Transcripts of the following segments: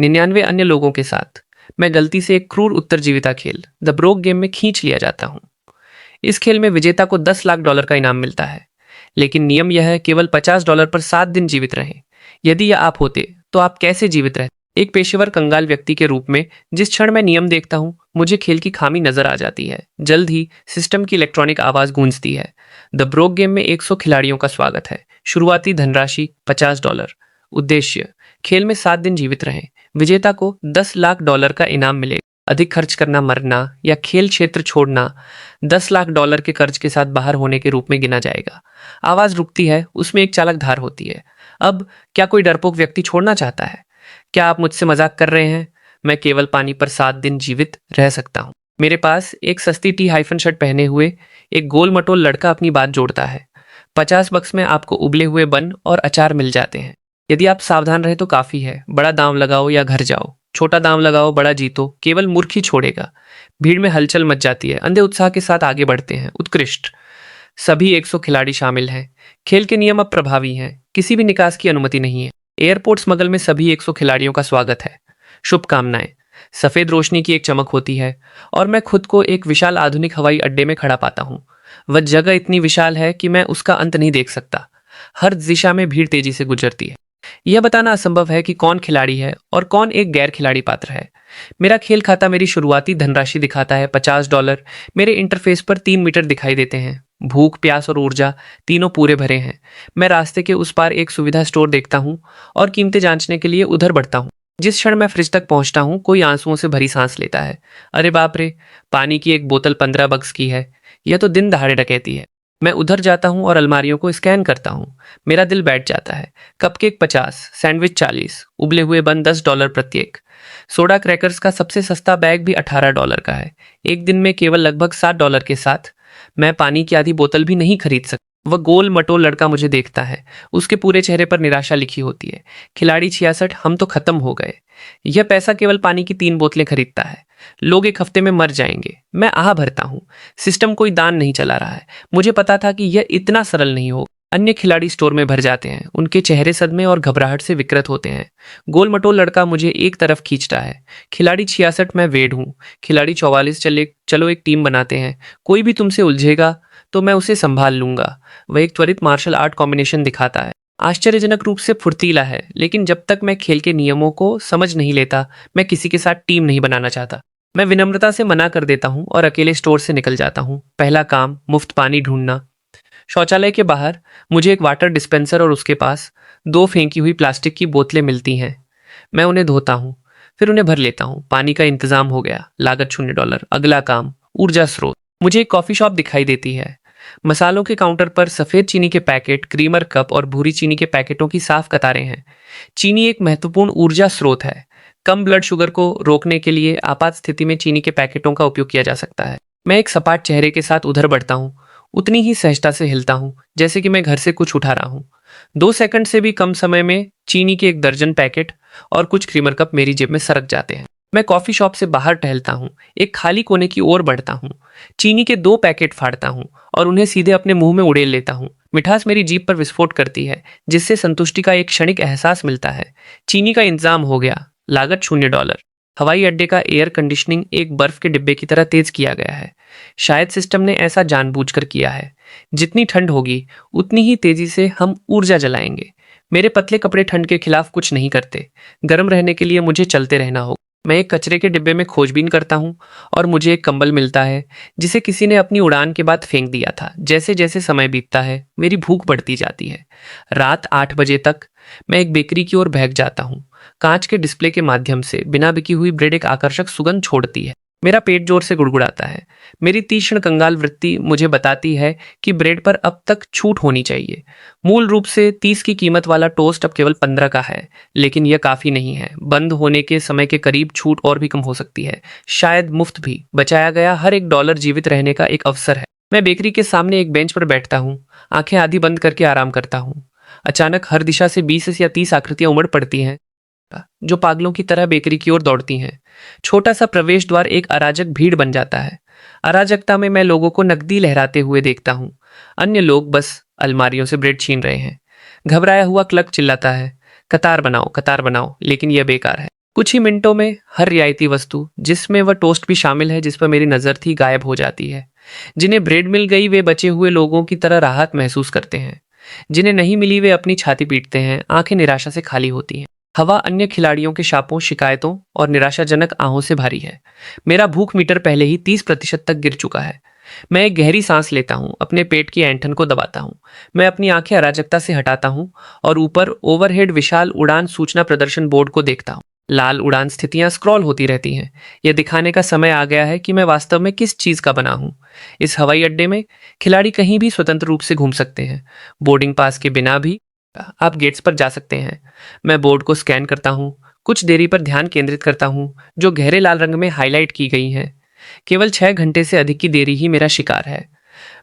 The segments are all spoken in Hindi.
99 अन्य लोगों के साथ मैं गलती से एक क्रूर उत्तरजीविता खेल द ब्रोक गेम में खींच लिया जाता हूँ। इस खेल में विजेता को $10 लाख का इनाम मिलता है, लेकिन नियम यह है केवल $50 पर 7 दिन जीवित रहें। यदि यह आप होते तो आप कैसे जीवित रहते? एक पेशेवर कंगाल व्यक्ति के रूप में जिस क्षण मैं नियम देखता हूँ मुझे खेल की खामी नजर आ जाती है। जल्द ही सिस्टम की इलेक्ट्रॉनिक आवाज गूंजती है। द ब्रोक गेम में 100 खिलाड़ियों का स्वागत है। शुरुआती धनराशि $50। उद्देश्य खेल में 7 दिन जीवित रहें। विजेता को $10 लाख का इनाम मिलेगा। अधिक खर्च करना मरना या खेल क्षेत्र छोड़ना $10 लाख के कर्ज के साथ बाहर होने के रूप में गिना जाएगा। आवाज रुकती है, उसमें एक चालक धार होती है। अब क्या कोई डरपोक व्यक्ति छोड़ना चाहता है? क्या आप मुझसे मजाक कर रहे हैं? मैं केवल पानी पर 7 दिन जीवित रह सकता हूँ। मेरे पास एक सस्ती टी शर्ट पहने हुए एक गोल मटोल लड़का अपनी बात जोड़ता है। $50 में आपको उबले हुए बन और अचार मिल जाते हैं। यदि आप सावधान रहे तो काफी है। बड़ा दांव लगाओ या घर जाओ। छोटा दांव लगाओ, बड़ा जीतो, केवल मूर्ख ही छोड़ेगा। भीड़ में हलचल मच जाती है। अंधे उत्साह के साथ आगे बढ़ते हैं। उत्कृष्ट। सभी 100 खिलाड़ी शामिल हैं। खेल के नियम अब प्रभावी हैं। किसी भी निकास की अनुमति नहीं है। एयरपोर्ट स्मगल में सभी 100 खिलाड़ियों का स्वागत है। शुभकामनाएं। सफेद रोशनी की एक चमक होती है और मैं खुद को एक विशाल आधुनिक हवाई अड्डे में खड़ा पाता हूँ। वह जगह इतनी विशाल है कि मैं उसका अंत नहीं देख सकता। हर दिशा में भीड़ तेजी से गुजरती है। यह बताना असंभव है कि कौन खिलाड़ी है और कौन एक गैर खिलाड़ी पात्र है। मेरा खेल खाता मेरी शुरुआती धनराशि दिखाता है $50। मेरे इंटरफेस पर 3 मीटर दिखाई देते हैं। भूख, प्यास और ऊर्जा तीनों पूरे भरे हैं। मैं रास्ते के उस पार एक सुविधा स्टोर देखता हूँ और कीमतें जांचने के लिए उधर बढ़ता हूँ। जिस क्षण मैं फ्रिज तक पहुंचता हूँ कोई आंसुओं से भरी सांस लेता है। अरे बाप रे, पानी की एक बोतल $15 की है। यह तो दिन दहाड़े डकैती है। मैं उधर जाता हूँ और अलमारियों को स्कैन करता हूँ। मेरा दिल बैठ जाता है। कपकेक 50, सैंडविच 40, उबले हुए बन $10 प्रत्येक। सोडा क्रैकर्स का सबसे सस्ता बैग भी $18 का है। एक दिन में केवल लगभग $7 के साथ मैं पानी की आधी बोतल भी नहीं खरीद सकता। वह गोल मटोल लड़का मुझे देखता है। उसके पूरे चेहरे पर निराशा लिखी होती है। खिलाड़ी 66, हम तो खत्म हो गए। यह पैसा केवल पानी की 3 बोतलें खरीदता है। लोग एक हफ्ते में मर जाएंगे। मैं आह भरता हूँ। सिस्टम कोई दान नहीं चला रहा है। मुझे पता था कि यह इतना सरल नहीं होगा। अन्य खिलाड़ी स्टोर में भर जाते हैं। उनके चेहरे सदमे और घबराहट से विकृत होते हैं। गोल मटोल लड़का मुझे एक तरफ खींचता है। खिलाड़ी 66, मैं वेड हूँ। खिलाड़ी 44, चलो एक टीम बनाते हैं। कोई भी तुमसे उलझेगा तो मैं उसे संभाल लूंगा। वह एक त्वरित मार्शल आर्ट कॉम्बिनेशन दिखाता है। आश्चर्यजनक रूप से फुर्तीला है, लेकिन जब तक मैं खेल के नियमों को समझ नहीं लेता मैं किसी के साथ टीम नहीं बनाना चाहता। मैं विनम्रता से मना कर देता हूँ और अकेले स्टोर से निकल जाता हूँ। पहला काम, मुफ्त पानी ढूंढना। शौचालय के बाहर मुझे एक वाटर डिस्पेंसर और उसके पास 2 फेंकी हुई प्लास्टिक की बोतलें मिलती हैं। मैं उन्हें धोता हूँ, फिर उन्हें भर लेता हूँ। पानी का इंतजाम हो गया। लागत $0। अगला काम, ऊर्जा स्रोत। मुझे एक कॉफी शॉप दिखाई देती है। मसालों के काउंटर पर सफेद चीनी के पैकेट, क्रीमर कप और भूरी चीनी के पैकेटों की साफ कतारें हैं। चीनी एक महत्वपूर्ण ऊर्जा स्रोत है। कम ब्लड शुगर को रोकने के लिए आपात स्थिति में चीनी के पैकेटों का उपयोग किया जा सकता है। मैं एक सपाट चेहरे के साथ उधर बढ़ता हूँ। उतनी ही सहजता से हिलता हूँ जैसे कि मैं घर से कुछ उठा रहा हूँ। 2 सेकंड से भी कम समय में चीनी के 1 दर्जन पैकेट और कुछ क्रीमर कप मेरी जेब में सरक जाते हैं। मैं कॉफी शॉप से बाहर टहलता हूँ। एक खाली कोने की ओर बढ़ता हूँ। चीनी के 2 पैकेट फाड़ता हूँ और उन्हें सीधे अपने मुंह में उड़ेल लेता हूँ। मिठास मेरी जीभ पर विस्फोट करती है, जिससे संतुष्टि का एक क्षणिक एहसास मिलता है। चीनी का इंतजाम हो गया। लागत $0। हवाई अड्डे का एयर कंडीशनिंग एक बर्फ के डिब्बे की तरह तेज किया गया है। शायद सिस्टम ने ऐसा जानबूझकर किया है। जितनी ठंड होगी उतनी ही तेजी से हम ऊर्जा जलाएंगे। मेरे पतले कपड़े ठंड के खिलाफ कुछ नहीं करते। गर्म रहने के लिए मुझे चलते रहना होगा। मैं एक कचरे के डिब्बे में खोजबीन करता हूँ और मुझे एक कंबल मिलता है जिसे किसी ने अपनी उड़ान के बाद फेंक दिया था। जैसे जैसे समय बीतता है मेरी भूख बढ़ती जाती है। रात 8 बजे तक मैं एक बेकरी की ओर भाग जाता हूँ। कांच के डिस्प्ले के माध्यम से बिना बिकी हुई ब्रेड एक आकर्षक सुगंध छोड़ती है। मेरा पेट जोर से गुड़गुड़ाता है। मेरी तीक्ष्ण कंगाल वृत्ति मुझे बताती है कि ब्रेड पर अब तक छूट होनी चाहिए। मूल रूप से 30 की कीमत वाला टोस्ट अब केवल 15 का है, लेकिन यह काफी नहीं है। बंद होने के समय के करीब छूट और भी कम हो सकती है, शायद मुफ्त भी। बचाया गया हर एक डॉलर जीवित रहने का एक अवसर है। मैं बेकरी के सामने एक बेंच पर बैठता हूँ, आंखें आधी बंद करके आराम करता हूँ। अचानक हर दिशा से 20 या 30 आकृतियां उमड़ पड़ती हैं जो पागलों की तरह बेकरी की ओर दौड़ती हैं। छोटा सा प्रवेश द्वार एक अराजक भीड़ बन जाता है। अराजकता में मैं लोगों को नकदी लहराते हुए देखता हूँ। अन्य लोग बस अलमारियों से ब्रेड छीन रहे हैं। घबराया हुआ क्लर्क चिल्लाता है, कतार बनाओ, लेकिन यह बेकार है। कुछ ही मिनटों में हर रियायती वस्तु, जिसमें वह टोस्ट भी शामिल है जिस पर मेरी नजर थी, गायब हो जाती है। जिन्हें ब्रेड मिल गई वे बचे हुए लोगों की तरह राहत महसूस करते हैं, जिन्हें नहीं मिली वे अपनी छाती पीटते हैं, आंखें निराशा से खाली होती हैं। हवा अन्य खिलाड़ियों के शापों, शिकायतों और निराशाजनक आहों से भारी है। मेरा भूख मीटर पहले ही 30% तक गिर चुका है। मैं एक गहरी सांस लेता हूँ, अपने पेट की ऐंठन को दबाता हूँ। मैं अपनी आंखें अराजकता से हटाता हूँ और ऊपर ओवरहेड विशाल उड़ान सूचना प्रदर्शन बोर्ड को देखता हूँ। लाल उड़ान स्थितियां स्क्रॉल होती रहती हैं। यह दिखाने का समय आ गया है कि मैं वास्तव में किस चीज का बना हूं। इस हवाई अड्डे में खिलाड़ी कहीं भी स्वतंत्र रूप से घूम सकते हैं। बोर्डिंग पास के बिना भी आप गेट्स पर जा सकते हैं। मैं बोर्ड को स्कैन करता हूं, कुछ देरी पर ध्यान केंद्रित करता हूं, जो गहरे लाल रंग में हाईलाइट की गई हैं। केवल 6 घंटे से अधिक की देरी ही मेरा शिकार है।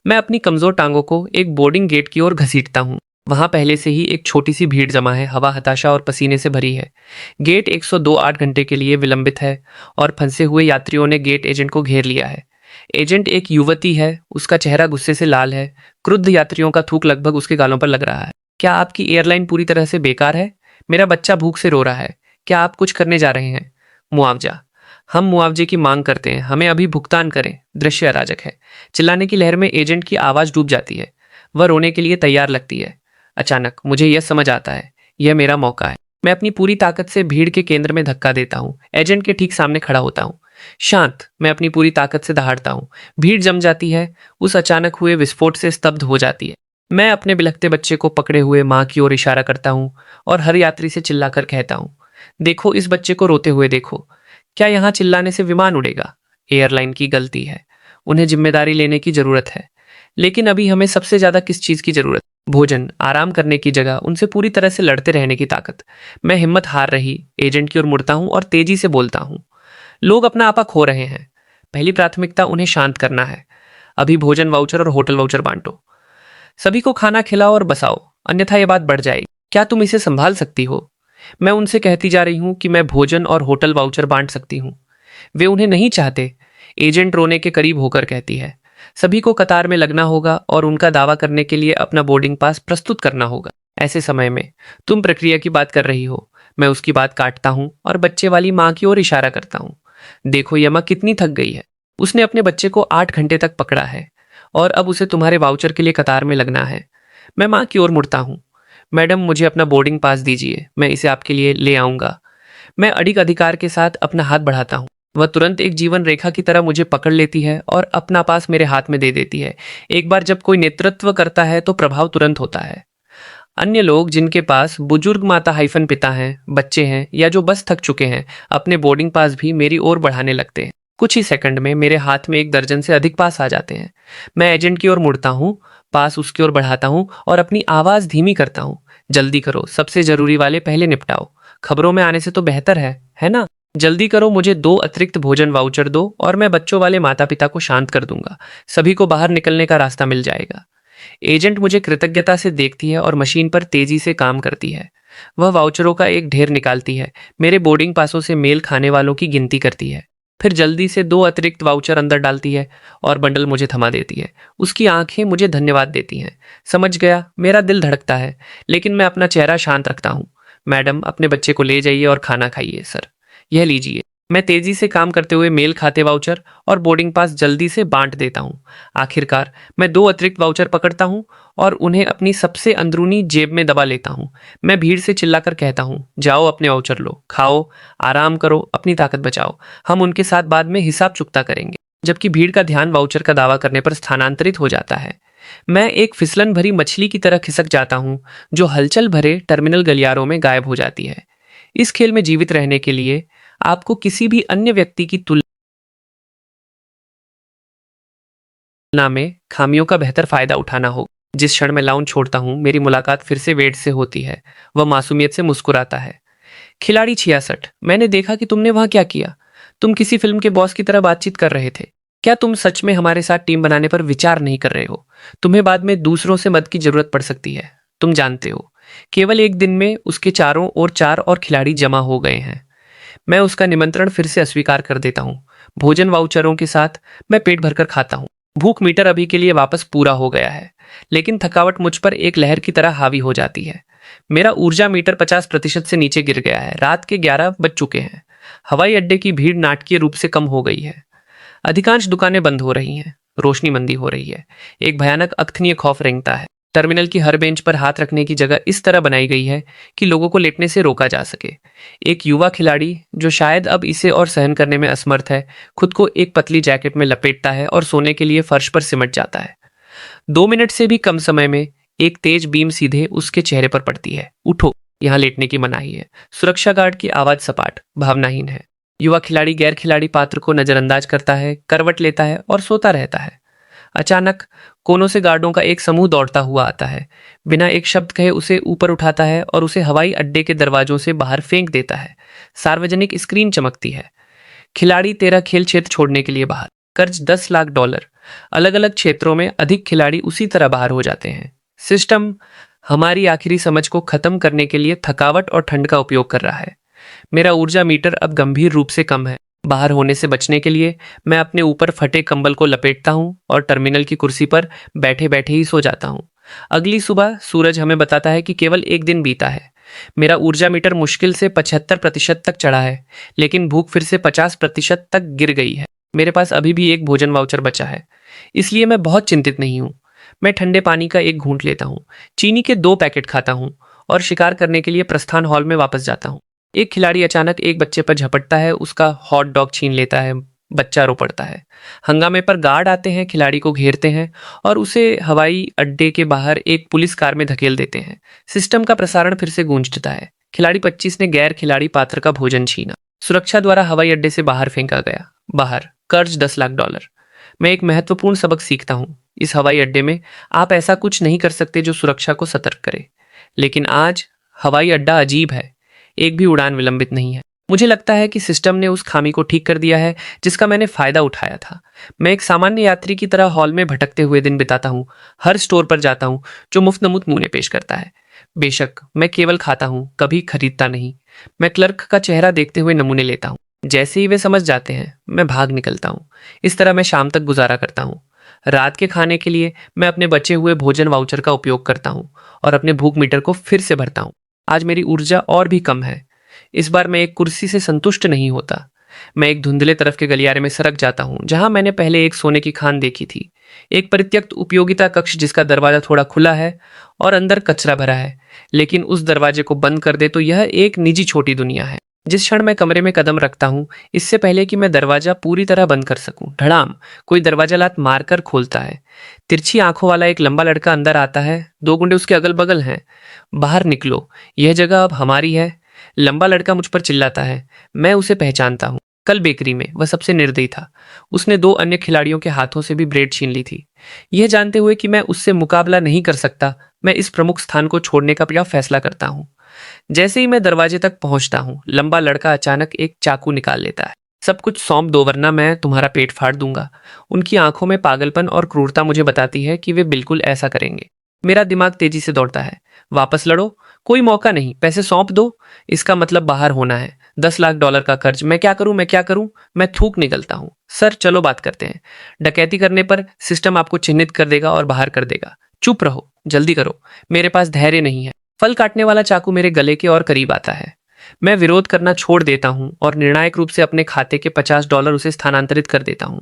मैं अपनी कमजोर टांगों को एक बोर्डिंग गेट की ओर घसीटता हूं। वहां पहले से ही एक छोटी सी भीड़ जमा है, हवा हताशा और पसीने से भरी है। गेट 102 8 घंटे के लिए विलंबित है और फंसे हुए यात्रियों ने गेट एजेंट को घेर लिया है। एजेंट एक युवती है, उसका चेहरा गुस्से से लाल है। क्रुद्ध यात्रियों का थूक लगभग उसके गालों पर लग रहा है। क्या आपकी एयरलाइन पूरी तरह से बेकार है? मेरा बच्चा भूख से रो रहा है। क्या आप कुछ करने जा रहे हैं? मुआवजा। हम मुआवजे की मांग करते हैं, हमें अभी भुगतान करें। दृश्य अराजक है। चिल्लाने की लहर में एजेंट की आवाज डूब जाती है। वह रोने के लिए तैयार लगती है। अचानक मुझे यह समझ आता है, यह मेरा मौका है। मैं अपनी पूरी ताकत से भीड़ के केंद्र में धक्का देता हूँ। एजेंट के ठीक सामने खड़ा होता हूँ। शांत। मैं अपनी पूरी ताकत से दहाड़ता हूँ। भीड़ जम जाती है, उस अचानक हुए विस्फोट से स्तब्ध हो जाती है। मैं अपने बिलखते बच्चे को पकड़े हुए माँ की ओर इशारा करता हूँ और हर यात्री से चिल्लाकर कहता हूँ, देखो, इस बच्चे को रोते हुए देखो। क्या यहाँ चिल्लाने से विमान उड़ेगा? एयरलाइन की गलती है, उन्हें जिम्मेदारी लेने की जरूरत है। लेकिन अभी हमें सबसे ज्यादा किस चीज की जरूरत? भोजन, आराम करने की जगह, उनसे पूरी तरह से लड़ते रहने की ताकत। मैं हिम्मत हार रही एजेंट की ओर मुड़ता हूं और तेजी से बोलता हूं, लोग अपना आपा खो रहे हैं। पहली प्राथमिकता उन्हें शांत करना है। अभी भोजन वाउचर और होटल वाउचर बांटो। सभी को खाना खिलाओ और बसाओ, अन्यथा यह बात बढ़ जाएगी। क्या तुम इसे संभाल सकती हो? मैं उनसे कहती जा रही हूं कि मैं भोजन और होटल वाउचर बांट सकती हूं। वे उन्हें नहीं चाहते। एजेंट रोने के करीब होकर कहती है, सभी को कतार में लगना होगा और उनका दावा करने के लिए अपना बोर्डिंग पास प्रस्तुत करना होगा। ऐसे समय में तुम प्रक्रिया की बात कर रही हो। मैं उसकी बात काटता हूं और बच्चे वाली माँ की ओर इशारा करता हूं। देखो, यमा कितनी थक गई है। उसने अपने बच्चे को 8 घंटे तक पकड़ा है और अब उसे तुम्हारे वाउचर के लिए कतार में लगना है। मैं माँ की ओर मुड़ता हूँ। मैडम, मुझे अपना बोर्डिंग पास दीजिए, मैं इसे आपके लिए ले आऊंगा। मैं अडिग अधिकार के साथ अपना हाथ बढ़ाता हूँ। वह तुरंत एक जीवन रेखा की तरह मुझे पकड़ लेती है और अपना पास मेरे हाथ में दे देती है। एक बार जब कोई नेतृत्व करता है तो प्रभाव तुरंत होता है। अन्य लोग, जिनके पास बुजुर्ग माता हाइफन पिता हैं, बच्चे हैं या जो बस थक चुके हैं, अपने बोर्डिंग पास भी मेरी ओर बढ़ाने लगते हैं। कुछ ही सेकंड में मेरे हाथ में 1 दर्जन से अधिक पास आ जाते हैं। मैं एजेंट की ओर मुड़ता हूँ, पास उसकी ओर बढ़ाता हूँ और अपनी आवाज धीमी करता हूँ। जल्दी करो, सबसे जरूरी वाले पहले निपटाओ। खबरों में आने से तो बेहतर है ना? जल्दी करो, मुझे 2 अतिरिक्त भोजन वाउचर दो और मैं बच्चों वाले माता पिता को शांत कर दूंगा। सभी को बाहर निकलने का रास्ता मिल जाएगा। एजेंट मुझे कृतज्ञता से देखती है और मशीन पर तेजी से काम करती है। वह वाउचरों का एक ढेर निकालती है, मेरे बोर्डिंग पासों से मेल खाने वालों की गिनती करती है, फिर जल्दी से 2 अतिरिक्त वाउचर अंदर डालती है और बंडल मुझे थमा देती है। उसकी आंखें मुझे धन्यवाद देती हैं। समझ गया। मेरा दिल धड़कता है, लेकिन मैं अपना चेहरा शांत रखता हूँ। मैडम, अपने बच्चे को ले जाइए और खाना खाइए। सर, यह लीजिए। मैं तेजी से काम करते हुए मेल खाते वाउचर और बोर्डिंग पास जल्दी से बांट देता हूँ। आखिरकार मैं 2 अतिरिक्त वाउचर पकड़ता हूँ और उन्हें अपनी सबसे अंदरूनी जेब में दबा लेता हूँ। मैं भीड़ से चिल्लाकर कहता हूँ, जाओ अपने वाउचर लो, खाओ, आराम करो, अपनी ताकत बचाओ। हम उनके साथ बाद में हिसाब चुकता करेंगे। जबकि भीड़ का ध्यान वाउचर का दावा करने पर स्थानांतरित हो जाता है। मैं एक फिसलन भरी मछली की तरह खिसक जाता हूँ, जो हलचल भरे टर्मिनल गलियारों में गायब हो जाती है। इस खेल में जीवित रहने के लिए आपको किसी भी अन्य व्यक्ति की तुलना में खामियों का बेहतर फायदा उठाना होगा। जिस क्षण मैं लाउंज छोड़ता हूं, मेरी मुलाकात फिर से वेड से होती है। वह मासूमियत से मुस्कुराता है। खिलाड़ी 66, मैंने देखा कि तुमने वहां क्या किया। तुम किसी फिल्म के बॉस की तरह बातचीत कर रहे थे। क्या तुम सच में हमारे साथ टीम बनाने पर विचार नहीं कर रहे हो? तुम्हें बाद में दूसरों से मदद की जरूरत पड़ सकती है, तुम जानते हो। केवल एक दिन में उसके चारों ओर 4 और खिलाड़ी जमा हो गए हैं। मैं उसका निमंत्रण फिर से अस्वीकार कर देता हूँ। भोजन वाउचरों के साथ मैं पेट भरकर खाता हूँ। भूख मीटर अभी के लिए वापस पूरा हो गया है, लेकिन थकावट मुझ पर एक लहर की तरह हावी हो जाती है। मेरा ऊर्जा मीटर 50% से नीचे गिर गया है। रात के 11 बज चुके हैं। हवाई अड्डे की भीड़ नाटकीय रूप से कम हो गई है। अधिकांश दुकानें बंद हो रही हैं। रोशनी मंदी हो रही है। एक भयानक अकथनीय खौफ रेंगता है। टर्मिनल की हर बेंच पर हाथ रखने की जगह इस तरह बनाई गई है कि लोगों को लेटने से रोका जा सके। एक युवा खिलाड़ी, जो शायद अब इसे और सहन करने में असमर्थ है, खुद को एक पतली जैकेट में लपेटता है और सोने के लिए फर्श पर सिमट जाता है। 2 मिनट से भी कम समय में एक तेज बीम सीधे उसके चेहरे पर पड़ती है। उठो, यहाँ लेटने की मनाही है। सुरक्षा गार्ड की आवाज सपाट, भावनाहीन है। युवा खिलाड़ी गैर खिलाड़ी पात्र को नजरअंदाज करता है, करवट लेता है और सोता रहता है। अचानक कोनों से गार्डों का एक समूह दौड़ता हुआ आता है। बिना एक शब्द कहे उसे ऊपर उठाता है और उसे हवाई अड्डे के दरवाजों से बाहर फेंक देता है। सार्वजनिक स्क्रीन चमकती है। खिलाड़ी तेरा खेल क्षेत्र छोड़ने के लिए बाहर। कर्ज $10 लाख। अलग अलग क्षेत्रों में अधिक खिलाड़ी उसी तरह बाहर हो जाते हैं। सिस्टम हमारी आखिरी समझ को खत्म करने के लिए थकावट और ठंड का उपयोग कर रहा है। मेरा ऊर्जा मीटर अब गंभीर रूप से कम है। बाहर होने से बचने के लिए मैं अपने ऊपर फटे कंबल को लपेटता हूं और टर्मिनल की कुर्सी पर बैठे बैठे ही सो जाता हूं। अगली सुबह सूरज हमें बताता है कि केवल एक दिन बीता है। मेरा ऊर्जा मीटर मुश्किल से 75% तक चढ़ा है, लेकिन भूख फिर से 50% तक गिर गई है। मेरे पास अभी भी एक भोजन वाउचर बचा है, इसलिए मैं बहुत चिंतित नहीं हूँ। मैं ठंडे पानी का एक घूंट लेता हूँ, चीनी के 2 पैकेट खाता हूँ और शिकार करने के लिए प्रस्थान हॉल में वापस जाता हूँ। एक खिलाड़ी अचानक एक बच्चे पर झपटता है, उसका हॉट डॉग छीन लेता है। बच्चा रो पड़ता है। हंगामे पर गार्ड आते हैं, खिलाड़ी को घेरते हैं और उसे हवाई अड्डे के बाहर एक पुलिस कार में धकेल देते हैं। सिस्टम का प्रसारण फिर से गूंजता है। खिलाड़ी 25 ने गैर खिलाड़ी पात्र का भोजन छीना। सुरक्षा द्वारा हवाई अड्डे से बाहर फेंका गया। बाहर कर्ज $10 लाख। मैं एक महत्वपूर्ण सबक सीखता हूँ। इस हवाई अड्डे में आप ऐसा कुछ नहीं कर सकते जो सुरक्षा को सतर्क करे। लेकिन आज हवाई अड्डा अजीब है। एक भी उड़ान विलंबित नहीं है। मुझे लगता है कि सिस्टम ने उस खामी को ठीक कर दिया है जिसका मैंने फायदा उठाया था। मैं एक सामान्य यात्री की तरह हॉल में भटकते हुए दिन बिताता हूँ। हर स्टोर पर जाता हूँ जो मुफ्त नमूद नमूने पेश करता है। बेशक मैं केवल खाता हूँ, कभी खरीदता नहीं। मैं क्लर्क का चेहरा देखते हुए नमूने लेता हूँ। जैसे ही वे समझ जाते हैं, मैं भाग निकलता हूँ। इस तरह मैं शाम तक गुजारा करता हूँ। रात के खाने के लिए मैं अपने बचे हुए भोजन वाउचर का उपयोग करता हूँ और अपने भूख मीटर को फिर से भरता हूँ। आज मेरी ऊर्जा और भी कम है। इस बार मैं एक कुर्सी से संतुष्ट नहीं होता। मैं एक धुंधले तरफ के गलियारे में सरक जाता हूँ जहां मैंने पहले एक सोने की खान देखी थी। एक परित्यक्त उपयोगिता कक्ष जिसका दरवाजा थोड़ा खुला है और अंदर कचरा भरा है। लेकिन उस दरवाजे को बंद कर दे तो यह एक निजी छोटी दुनिया है। जिस क्षण मैं कमरे में कदम रखता हूँ, इससे पहले कि मैं दरवाजा पूरी तरह बंद कर सकूं, धड़ाम कोई दरवाजा लात मारकर खोलता है। तिरछी आंखों वाला एक लंबा लड़का अंदर आता है। 2 गुंडे उसके अगल बगल हैं। बाहर निकलो, यह जगह अब हमारी है। लंबा लड़का मुझ पर चिल्लाता है। मैं उसे पहचानता हूँ। कल बेकरी में वह सबसे निर्दयी था। उसने 2 अन्य खिलाड़ियों के हाथों से भी ब्रेड छीन ली थी। यह जानते हुए कि मैं उससे मुकाबला नहीं कर सकता, मैं इस प्रमुख स्थान को छोड़ने का फैसला करता हूँ। जैसे ही मैं दरवाजे तक पहुंचता हूँ, लंबा लड़का अचानक एक चाकू निकाल लेता है। सब कुछ सौंप दो वरना मैं तुम्हारा पेट फाड़ दूंगा। उनकी आंखों में पागलपन और क्रूरता मुझे बताती है कि वे बिल्कुल ऐसा करेंगे। मेरा दिमाग तेजी से दौड़ता है। वापस लड़ो, कोई मौका नहीं, पैसे सौंप दो। इसका मतलब बाहर होना है। $10 लाख का कर्ज। मैं क्या करूं, मैं क्या करूं? मैं थूक निकलता हूं। सर चलो बात करते हैं। डकैती करने पर सिस्टम आपको चिन्हित कर देगा और बाहर कर देगा। चुप रहो, जल्दी करो। मेरे पास धैर्य नहीं है। फल काटने वाला चाकू मेरे गले के और करीब आता है। मैं विरोध करना छोड़ देता हूं और निर्णायक रूप से अपने खाते के $50 उसे स्थानांतरित कर देता हूं।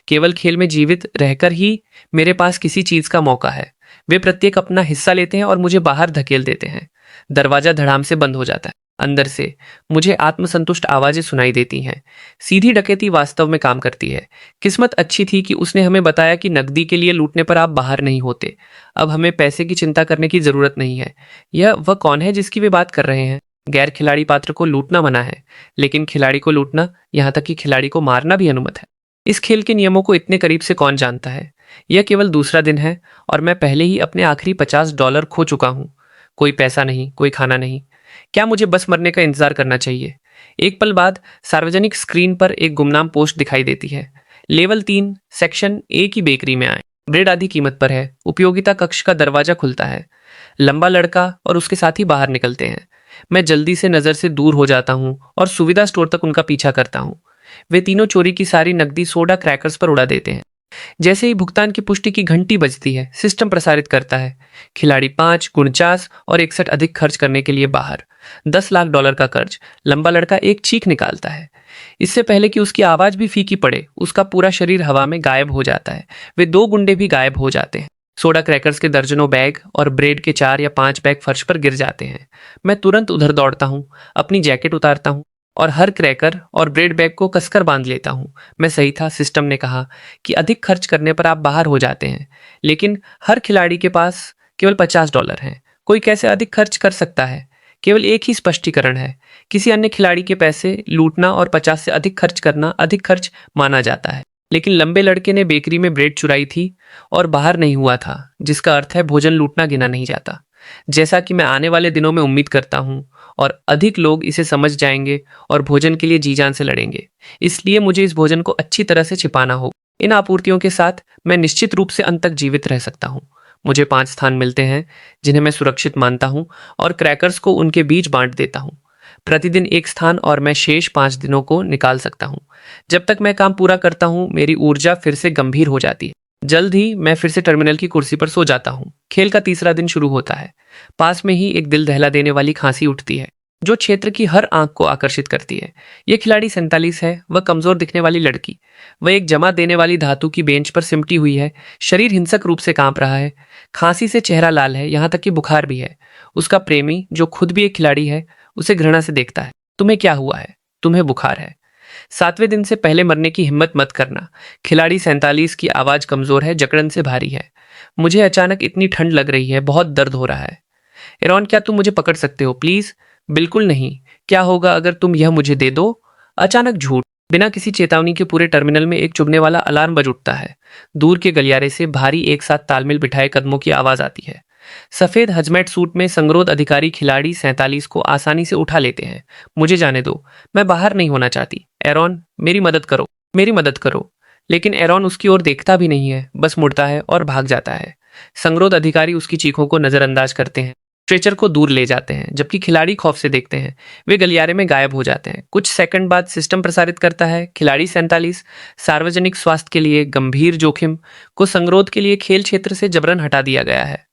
केवल खेल में जीवित रहकर ही मेरे पास किसी चीज का मौका है। वे प्रत्येक अपना हिस्सा लेते हैं और मुझे बाहर धकेल देते हैं। दरवाजा धड़ाम से बंद हो जाता है। अंदर से मुझे आत्मसंतुष्ट आवाजें सुनाई देती हैं। सीधी डकैती वास्तव में काम करती है। किस्मत अच्छी थी कि उसने हमें बताया कि नकदी के लिए लूटने पर आप बाहर नहीं होते। अब हमें पैसे की चिंता करने की जरूरत नहीं है। यह वह कौन है जिसकी वे बात कर रहे हैं? गैर खिलाड़ी पात्र को लूटना मना है, लेकिन खिलाड़ी को लूटना, यहाँ तक कि खिलाड़ी को मारना भी अनुमत है। इस खेल के नियमों को इतने करीब से कौन जानता है? यह केवल दूसरा दिन है और मैं पहले ही अपने आखिरी $50 खो चुका हूँ। कोई पैसा नहीं, कोई खाना नहीं। क्या मुझे बस मरने का इंतजार करना चाहिए? एक पल बाद सार्वजनिक स्क्रीन पर एक गुमनाम पोस्ट दिखाई देती है। लेवल 3 सेक्शन ए की बेकरी में आए। ब्रेड आधी कीमत पर है। उपयोगिता कक्ष का दरवाजा खुलता है। लंबा लड़का और उसके साथी बाहर निकलते हैं। मैं जल्दी से नजर से दूर हो जाता हूँ और सुविधा स्टोर तक उनका पीछा करता हूँ। वे तीनों चोरी की सारी नकदी सोडा क्रैकर्स पर उड़ा देते हैं। जैसे ही भुगतान की पुष्टि की घंटी बजती है, सिस्टम प्रसारित करता है, खिलाड़ी 5, 49 और 61 अधिक खर्च करने के लिए बाहर। $10 लाख का कर्ज। लंबा लड़का एक चीख निकालता है। इससे पहले कि उसकी आवाज भी फीकी पड़े, उसका पूरा शरीर हवा में गायब हो जाता है। वे 2 गुंडे भी गायब हो जाते हैं। सोडा क्रैकर्स के दर्जनों बैग और ब्रेड के 4 या 5 बैग फर्श पर गिर जाते हैं। मैं तुरंत उधर दौड़ता हूँ, अपनी जैकेट उतारता हूँ और हर क्रैकर और ब्रेड बैग को कसकर बांध लेता हूँ। मैं सही था, सिस्टम ने कहा कि अधिक खर्च करने पर आप बाहर हो जाते हैं, लेकिन हर खिलाड़ी के पास केवल $50 हैं। कोई कैसे अधिक खर्च कर सकता है? केवल एक ही स्पष्टीकरण है, किसी अन्य खिलाड़ी के पैसे लूटना और 50 से अधिक खर्च करना अधिक खर्च माना जाता है। लेकिन लंबे लड़के ने बेकरी में ब्रेड चुराई थी और बाहर नहीं हुआ था, जिसका अर्थ है भोजन लूटना गिना नहीं जाता। जैसा कि मैं आने वाले दिनों में उम्मीद करता हूँ और अधिक लोग इसे समझ जाएंगे और भोजन के लिए जी जान से लड़ेंगे। इसलिए मुझे इस भोजन को अच्छी तरह से छिपाना होगा। इन आपूर्तियों के साथ मैं निश्चित रूप से अंत तक जीवित रह सकता हूँ। मुझे 5 स्थान मिलते हैं जिन्हें मैं सुरक्षित मानता हूँ और क्रैकर्स को उनके बीच बांट देता हूँ। प्रतिदिन एक स्थान और मैं शेष 5 दिनों को निकाल सकता हूँ। जब तक मैं काम पूरा करता हूँ, मेरी ऊर्जा फिर से गंभीर हो जाती है। जल्द ही मैं फिर से टर्मिनल की कुर्सी पर सो जाता हूँ। खेल का तीसरा दिन शुरू होता है। पास में ही एक दिल दहला देने वाली खांसी उठती है जो क्षेत्र की हर आंख को आकर्षित करती है। यह खिलाड़ी 47 है। वह कमजोर दिखने वाली लड़की। वह एक जमा देने वाली धातु की बेंच पर सिमटी हुई है। शरीर हिंसक रूप से कांप रहा है। खांसी से चेहरा लाल है, यहाँ तक कि बुखार भी है। उसका प्रेमी, जो खुद भी एक खिलाड़ी है, उसे घृणा से देखता है। तुम्हें क्या हुआ है? तुम्हें बुखार है। 7वें दिन से पहले मरने की हिम्मत मत करना। खिलाड़ी 47 की आवाज कमजोर है, जकड़न से भारी है। मुझे अचानक इतनी ठंड लग रही है, बहुत दर्द हो रहा है। एरॉन, क्या तुम मुझे पकड़ सकते हो प्लीज? बिल्कुल नहीं। क्या होगा अगर तुम यह मुझे दे दो? अचानक झूठ। बिना किसी चेतावनी के पूरे टर्मिनल में एक चुभने वाला अलार्म बज उठता है। दूर के गलियारे से भारी एक साथ तालमेल बिठाए कदमों की आवाज आती है। सफेद हजमेट सूट में संगरोध अधिकारी खिलाड़ी 47 को आसानी से उठा लेते हैं। मुझे जाने दो, मैं बाहर नहीं होना चाहती। एरॉन, मेरी मदद करो, मेरी मदद करो। लेकिन एरॉन उसकी ओर देखता भी नहीं है, बस मुड़ता है और भाग जाता है। संगरोध अधिकारी उसकी चीखों को नजरअंदाज करते हैं, स्ट्रेचर को दूर ले जाते हैं, जबकि खिलाड़ी खौफ से देखते हैं। वे गलियारे में गायब हो जाते हैं। कुछ सेकंड बाद सिस्टम प्रसारित करता है, खिलाड़ी 47 सार्वजनिक स्वास्थ्य के लिए गंभीर जोखिम को संगरोध के लिए खेल क्षेत्र से जबरन हटा दिया गया है।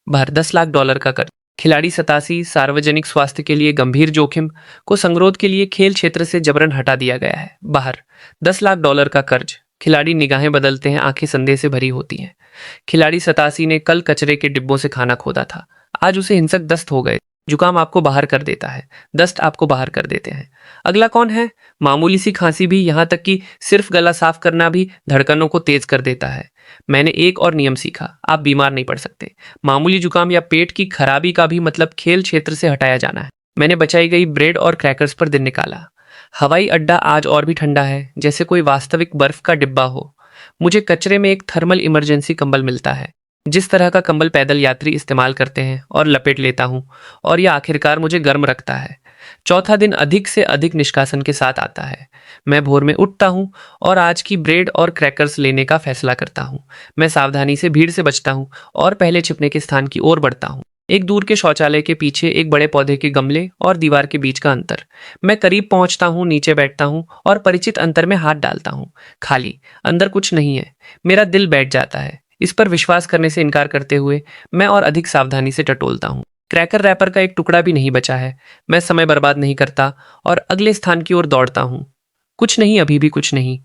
बाहर $10 लाख का कर्ज। खिलाड़ी 87 सार्वजनिक स्वास्थ्य के लिए गंभीर जोखिम को संगरोध के लिए खेल क्षेत्र से जबरन हटा दिया गया है। बाहर $10 लाख का कर्ज। खिलाड़ी निगाहें बदलते हैं, आंखें संदेह से भरी होती हैं। खिलाड़ी 87 ने कल कचरे के डिब्बों से खाना खोदा था। आज उसे हिंसक दस्त हो गए। जुकाम आपको बाहर कर देता है, दस्त आपको बाहर कर देते हैं। अगला कौन है? मामूली सी खांसी भी, यहाँ तक कि सिर्फ गला साफ करना भी धड़कनों को तेज कर देता है। मैंने एक और नियम सीखा, आप बीमार नहीं पड़ सकते। मामूली जुकाम या पेट की खराबी का भी मतलब खेल क्षेत्र से हटाया जाना है। मैंने बचाई गई ब्रेड और क्रैकर्स पर दिन निकाला। हवाई अड्डा आज और भी ठंडा है, जैसे कोई वास्तविक बर्फ का डिब्बा हो। मुझे कचरे में एक थर्मल इमरजेंसी कंबल मिलता है, जिस तरह का कंबल पैदल यात्री इस्तेमाल करते हैं, और लपेट लेता हूं और यह आखिरकार मुझे गर्म रखता है। चौथा दिन अधिक से अधिक निष्कासन के साथ आता है। मैं भोर में उठता हूं और आज की ब्रेड और क्रैकर्स लेने का फैसला करता हूं। मैं सावधानी से भीड़ से बचता हूं और पहले छिपने के स्थान की ओर बढ़ता हूं। एक दूर के शौचालय के पीछे एक बड़े पौधे के गमले और दीवार के बीच का अंतर। मैं करीब पहुंचता हूं, नीचे बैठता हूं और परिचित अंतर में हाथ डालता हूं। खाली, अंदर कुछ नहीं है। मेरा दिल बैठ जाता है। इस पर विश्वास करने से इनकार करते हुए मैं और अधिक सावधानी से टटोलता हूं। क्रैकर रैपर का एक टुकड़ा भी नहीं बचा है। मैं समय बर्बाद नहीं करता और अगले स्थान की ओर दौड़ता हूं। कुछ नहीं, अभी भी कुछ नहीं।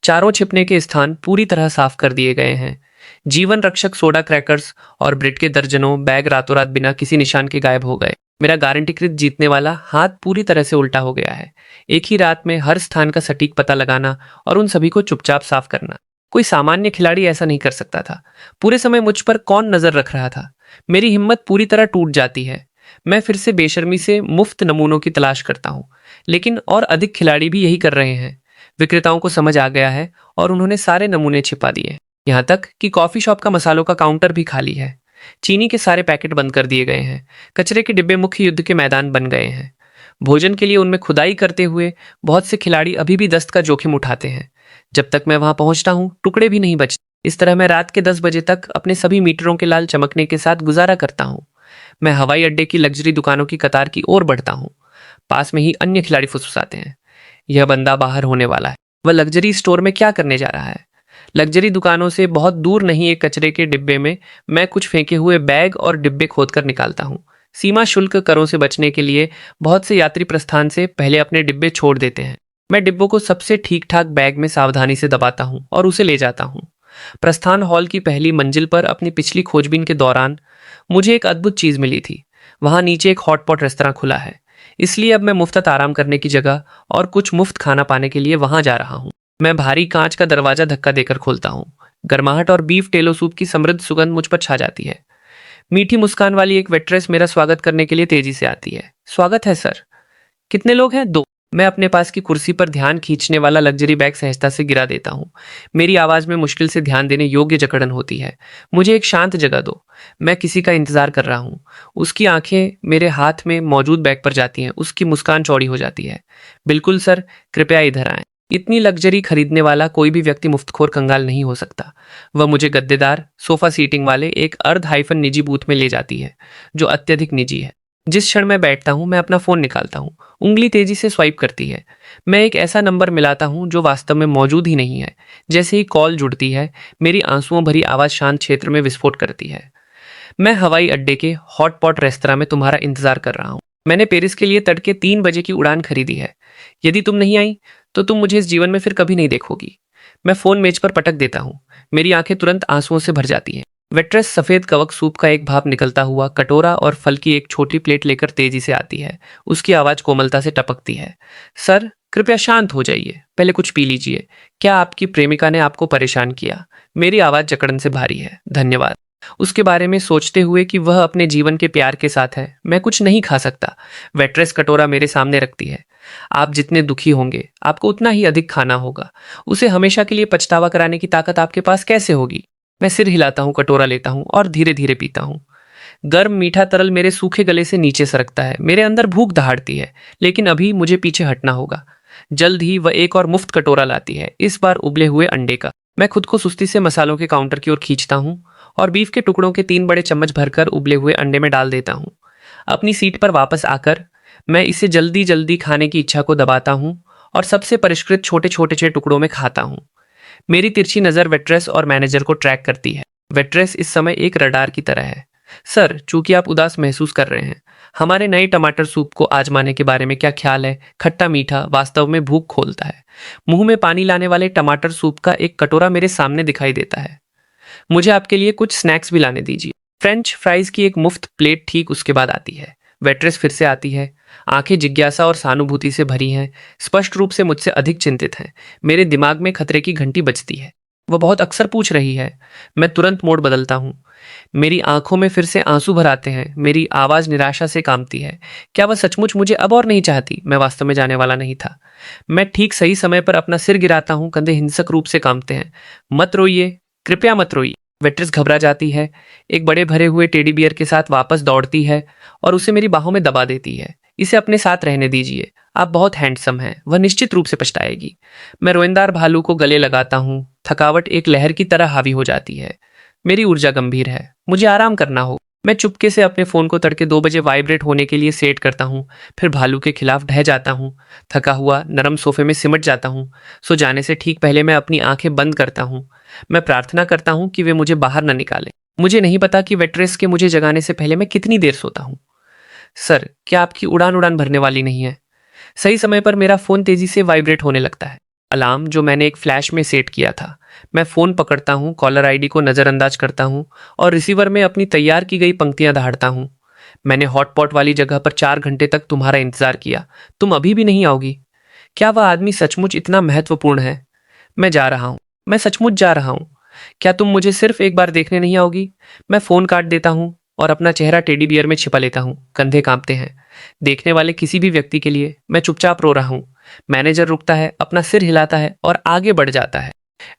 चारों छिपने के स्थान पूरी तरह साफ कर दिए गए हैं। जीवन रक्षक सोडा क्रैकर्स और ब्रेड के दर्जनों बैग रातों रात बिना किसी निशान के गायब हो गए। मेरा गारंटीकृत जीतने वाला हाथ पूरी तरह से उल्टा हो गया है। एक ही रात में हर स्थान का सटीक पता लगाना और उन सभी को चुपचाप साफ करना। कोई सामान्य खिलाड़ी ऐसा नहीं कर सकता था। पूरे समय मुझ पर कौन नजर रख रहा था? मेरी हिम्मत पूरी तरह टूट जाती है। मैं फिर से बेशर्मी से मुफ्त नमूनों की तलाश करता हूं, लेकिन और अधिक खिलाड़ी भी यही कर रहे हैं। विक्रेताओं को समझ आ गया है और उन्होंने सारे नमूने छिपा दिए, यहाँ तक कि कॉफी शॉप का मसालों का काउंटर भी खाली है। चीनी के सारे पैकेट बंद कर दिए गए हैं। कचरे के डिब्बे मुख्य युद्ध के मैदान बन गए हैं। भोजन के लिए उनमें खुदाई करते हुए बहुत से खिलाड़ी अभी भी दस्त का जोखिम उठाते हैं। जब तक मैं वहां पहुंचता हूं, टुकड़े भी नहीं बचते। इस तरह मैं रात के 10 बजे तक अपने सभी मीटरों के लाल चमकने के साथ गुजारा करता हूं। मैं हवाई अड्डे की लग्जरी दुकानों की कतार की ओर बढ़ता हूं। पास में ही अन्य खिलाड़ी फुसफुसाते हैं, यह बंदा बाहर होने वाला है। वह लग्जरी स्टोर में क्या करने जा रहा है? लग्जरी दुकानों से बहुत दूर नहीं एक कचरे के डिब्बे में मैं कुछ फेंके हुए बैग और डिब्बे खोदकर निकालता हूँ। सीमा शुल्क करों से बचने के लिए बहुत से यात्री प्रस्थान से पहले अपने डिब्बे छोड़ देते हैं। मैं डिब्बों को सबसे ठीक ठाक बैग में सावधानी से दबाता हूँ और उसे ले जाता हूँ। प्रस्थान हॉल की पहली मंजिल पर अपनी पिछली खोजबीन के दौरान मुझे एक अद्भुत चीज मिली थी। वहां नीचे एक हॉटपॉट रेस्तरां खुला है, इसलिए अब मैं मुफ्त आराम करने की जगह और कुछ मुफ्त खाना पाने के लिए वहां जा रहा हूँ। मैं भारी कांच का दरवाजा धक्का देकर खोलता हूँ। गर्माहट और बीफ टेलो सूप की समृद्ध सुगंध मुझ पर छा जाती है। मीठी मुस्कान वाली एक वेट्रेस मेरा स्वागत करने के लिए तेजी से आती है। स्वागत है सर। कितने लोग हैं? दो। मैं अपने पास की कुर्सी पर ध्यान खींचने वाला लग्जरी बैग सहजता से गिरा देता हूँ। मेरी आवाज में मुश्किल से ध्यान देने योग्य जकड़न होती है। मुझे एक शांत जगह दो। मैं किसी का इंतजार कर रहा हूँ। उसकी आंखें मेरे हाथ में मौजूद बैग पर जाती हैं। उसकी मुस्कान चौड़ी हो जाती है। बिल्कुल सर, कृपया इधर आएं। इतनी लग्जरी खरीदने वाला कोई भी व्यक्ति मुफ्तखोर कंगाल नहीं हो सकता। वह मुझे गद्देदार सोफा सीटिंग वाले एक अर्ध हाइफन निजी बूथ में ले जाती है, जो अत्यधिक निजी है। जिस क्षण मैं बैठता हूं, मैं अपना फोन निकालता हूं। उंगली तेजी से स्वाइप करती है। मैं एक ऐसा नंबर मिलाता हूं जो वास्तव में मौजूद ही नहीं है। जैसे ही कॉल जुड़ती है, मेरी आंसुओं भरी आवाज शांत क्षेत्र में विस्फोट करती है। मैं हवाई अड्डे के हॉटपॉट रेस्तरां में तुम्हारा इंतजार कर रहा हूं। मैंने पेरिस के लिए तड़के 3 बजे की उड़ान खरीदी है। यदि तुम नहीं आई तो तुम मुझे इस जीवन में फिर कभी नहीं देखोगी। मैं फोन मेज पर पटक देता हूँ। मेरी आंखें तुरंत आंसुओं से भर जाती हैं। वेट्रेस सफेद कवक सूप का एक भाप निकलता हुआ कटोरा और फल की एक छोटी प्लेट लेकर तेजी से आती है। उसकी आवाज कोमलता से टपकती है। सर, कृपया शांत हो जाइए, पहले कुछ पी लीजिए। क्या आपकी प्रेमिका ने आपको परेशान किया? मेरी आवाज जकड़न से भारी है। धन्यवाद। उसके बारे में सोचते हुए कि वह अपने जीवन के प्यार के साथ है, मैं कुछ नहीं खा सकता। वेट्रेस कटोरा मेरे सामने रखती है। आप जितने दुखी होंगे, आपको उतना ही अधिक खाना होगा। उसे हमेशा के लिए पछतावा कराने की ताकत आपके पास कैसे होगी? मैं सिर हिलाता हूँ, कटोरा लेता हूँ और धीरे धीरे पीता हूँ। गर्म मीठा तरल मेरे सूखे गले से नीचे सरकता है। मेरे अंदर भूख दहाड़ती है, लेकिन अभी मुझे पीछे हटना होगा। जल्द ही वह एक और मुफ्त कटोरा लाती है, इस बार उबले हुए अंडे का। मैं खुद को सुस्ती से मसालों के काउंटर की ओर खींचता हूँ और बीफ के टुकड़ों के 3 बड़े चम्मच भरकर उबले हुए अंडे में डाल देता हूँ। अपनी सीट पर वापस आकर मैं इसे जल्दी जल्दी खाने की इच्छा को दबाता हूँ और सबसे परिष्कृत छोटे छोटे छह टुकड़ों में खाता हूँ। मेरी तिरछी नजर वेट्रेस और मैनेजर को ट्रैक करती है। वेट्रेस इस समय एक रडार की तरह है। सर, चूंकि आप उदास महसूस कर रहे हैं, हमारे नए टमाटर सूप को आजमाने के बारे में क्या ख्याल है? खट्टा मीठा, वास्तव में भूख खोलता है। मुंह में पानी लाने वाले टमाटर सूप का एक कटोरा मेरे सामने दिखाई देता है। मुझे आपके लिए कुछ स्नैक्स भी लाने दीजिए। फ्रेंच फ्राइज की एक मुफ्त प्लेट ठीक उसके बाद आती है। वेट्रेस फिर से आती है। आंखें जिज्ञासा और सहानुभूति से भरी हैं। स्पष्ट रूप से मुझसे अधिक चिंतित हैं। मेरे दिमाग में खतरे की घंटी बजती है। वह बहुत अक्सर पूछ रही है। मैं तुरंत मोड़ बदलता हूँ। मेरी आंखों में फिर से आंसू भर आते हैं। मेरी आवाज निराशा से कांपती है। क्या वह सचमुच मुझे अब और नहीं चाहती? मैं वास्तव में जाने वाला नहीं था। मैं ठीक सही समय पर अपना सिर गिराता हूँ। कंधे हिंसक रूप से कांपते हैं। मत रोइए, कृपया मत रोइए। वेट्रेस घबरा जाती है। एक बड़े भरे हुए टेडी बियर के साथ वापस दौड़ती है और उसे मेरी बाहों में दबा देती है। इसे अपने साथ रहने दीजिए, आप बहुत हैंडसम हैं, वह निश्चित रूप से पछताएगी। मैं रोएंदार भालू को गले लगाता हूँ। थकावट एक लहर की तरह हावी हो जाती है। मेरी ऊर्जा गंभीर है, मुझे आराम करना हो। मैं चुपके से अपने फोन को तड़के 2 बजे वाइब्रेट होने के लिए सेट करता हूँ। फिर भालू के खिलाफ ढह जाता हूँ। थका हुआ नरम सोफे में सिमट जाता हूँ। सो जाने से ठीक पहले मैं अपनी आंखें बंद करता हूँ। मैं प्रार्थना करता हूँ कि वे मुझे बाहर न निकालें। मुझे नहीं पता कि वेट्रेस के मुझे जगाने से पहले मैं कितनी देर सोता हूँ। सर, क्या आपकी उड़ान उड़ान भरने वाली नहीं है? सही समय पर मेरा फोन तेजी से वाइब्रेट होने लगता है। अलार्म जो मैंने एक फ्लैश में सेट किया था। मैं फोन पकड़ता हूँ, कॉलर आईडी को नजरअंदाज करता हूँ और रिसीवर में अपनी तैयार की गई पंक्तियां दहाड़ता हूँ। मैंने हॉटपॉट वाली जगह पर 4 घंटे तक तुम्हारा इंतजार किया, तुम अभी भी नहीं आओगी। क्या वह आदमी सचमुच इतना महत्वपूर्ण है? मैं जा रहा हूँ, मैं सचमुच जा रहा हूँ। क्या तुम मुझे सिर्फ एक बार देखने नहीं आओगी? मैं फोन काट देता हूँ और अपना चेहरा टेडी बियर में छिपा लेता हूँ। कंधे कांपते हैं। देखने वाले किसी भी व्यक्ति के लिए मैं चुपचाप रो रहा हूँ। मैनेजर रुकता है, अपना सिर हिलाता है और आगे बढ़ जाता है।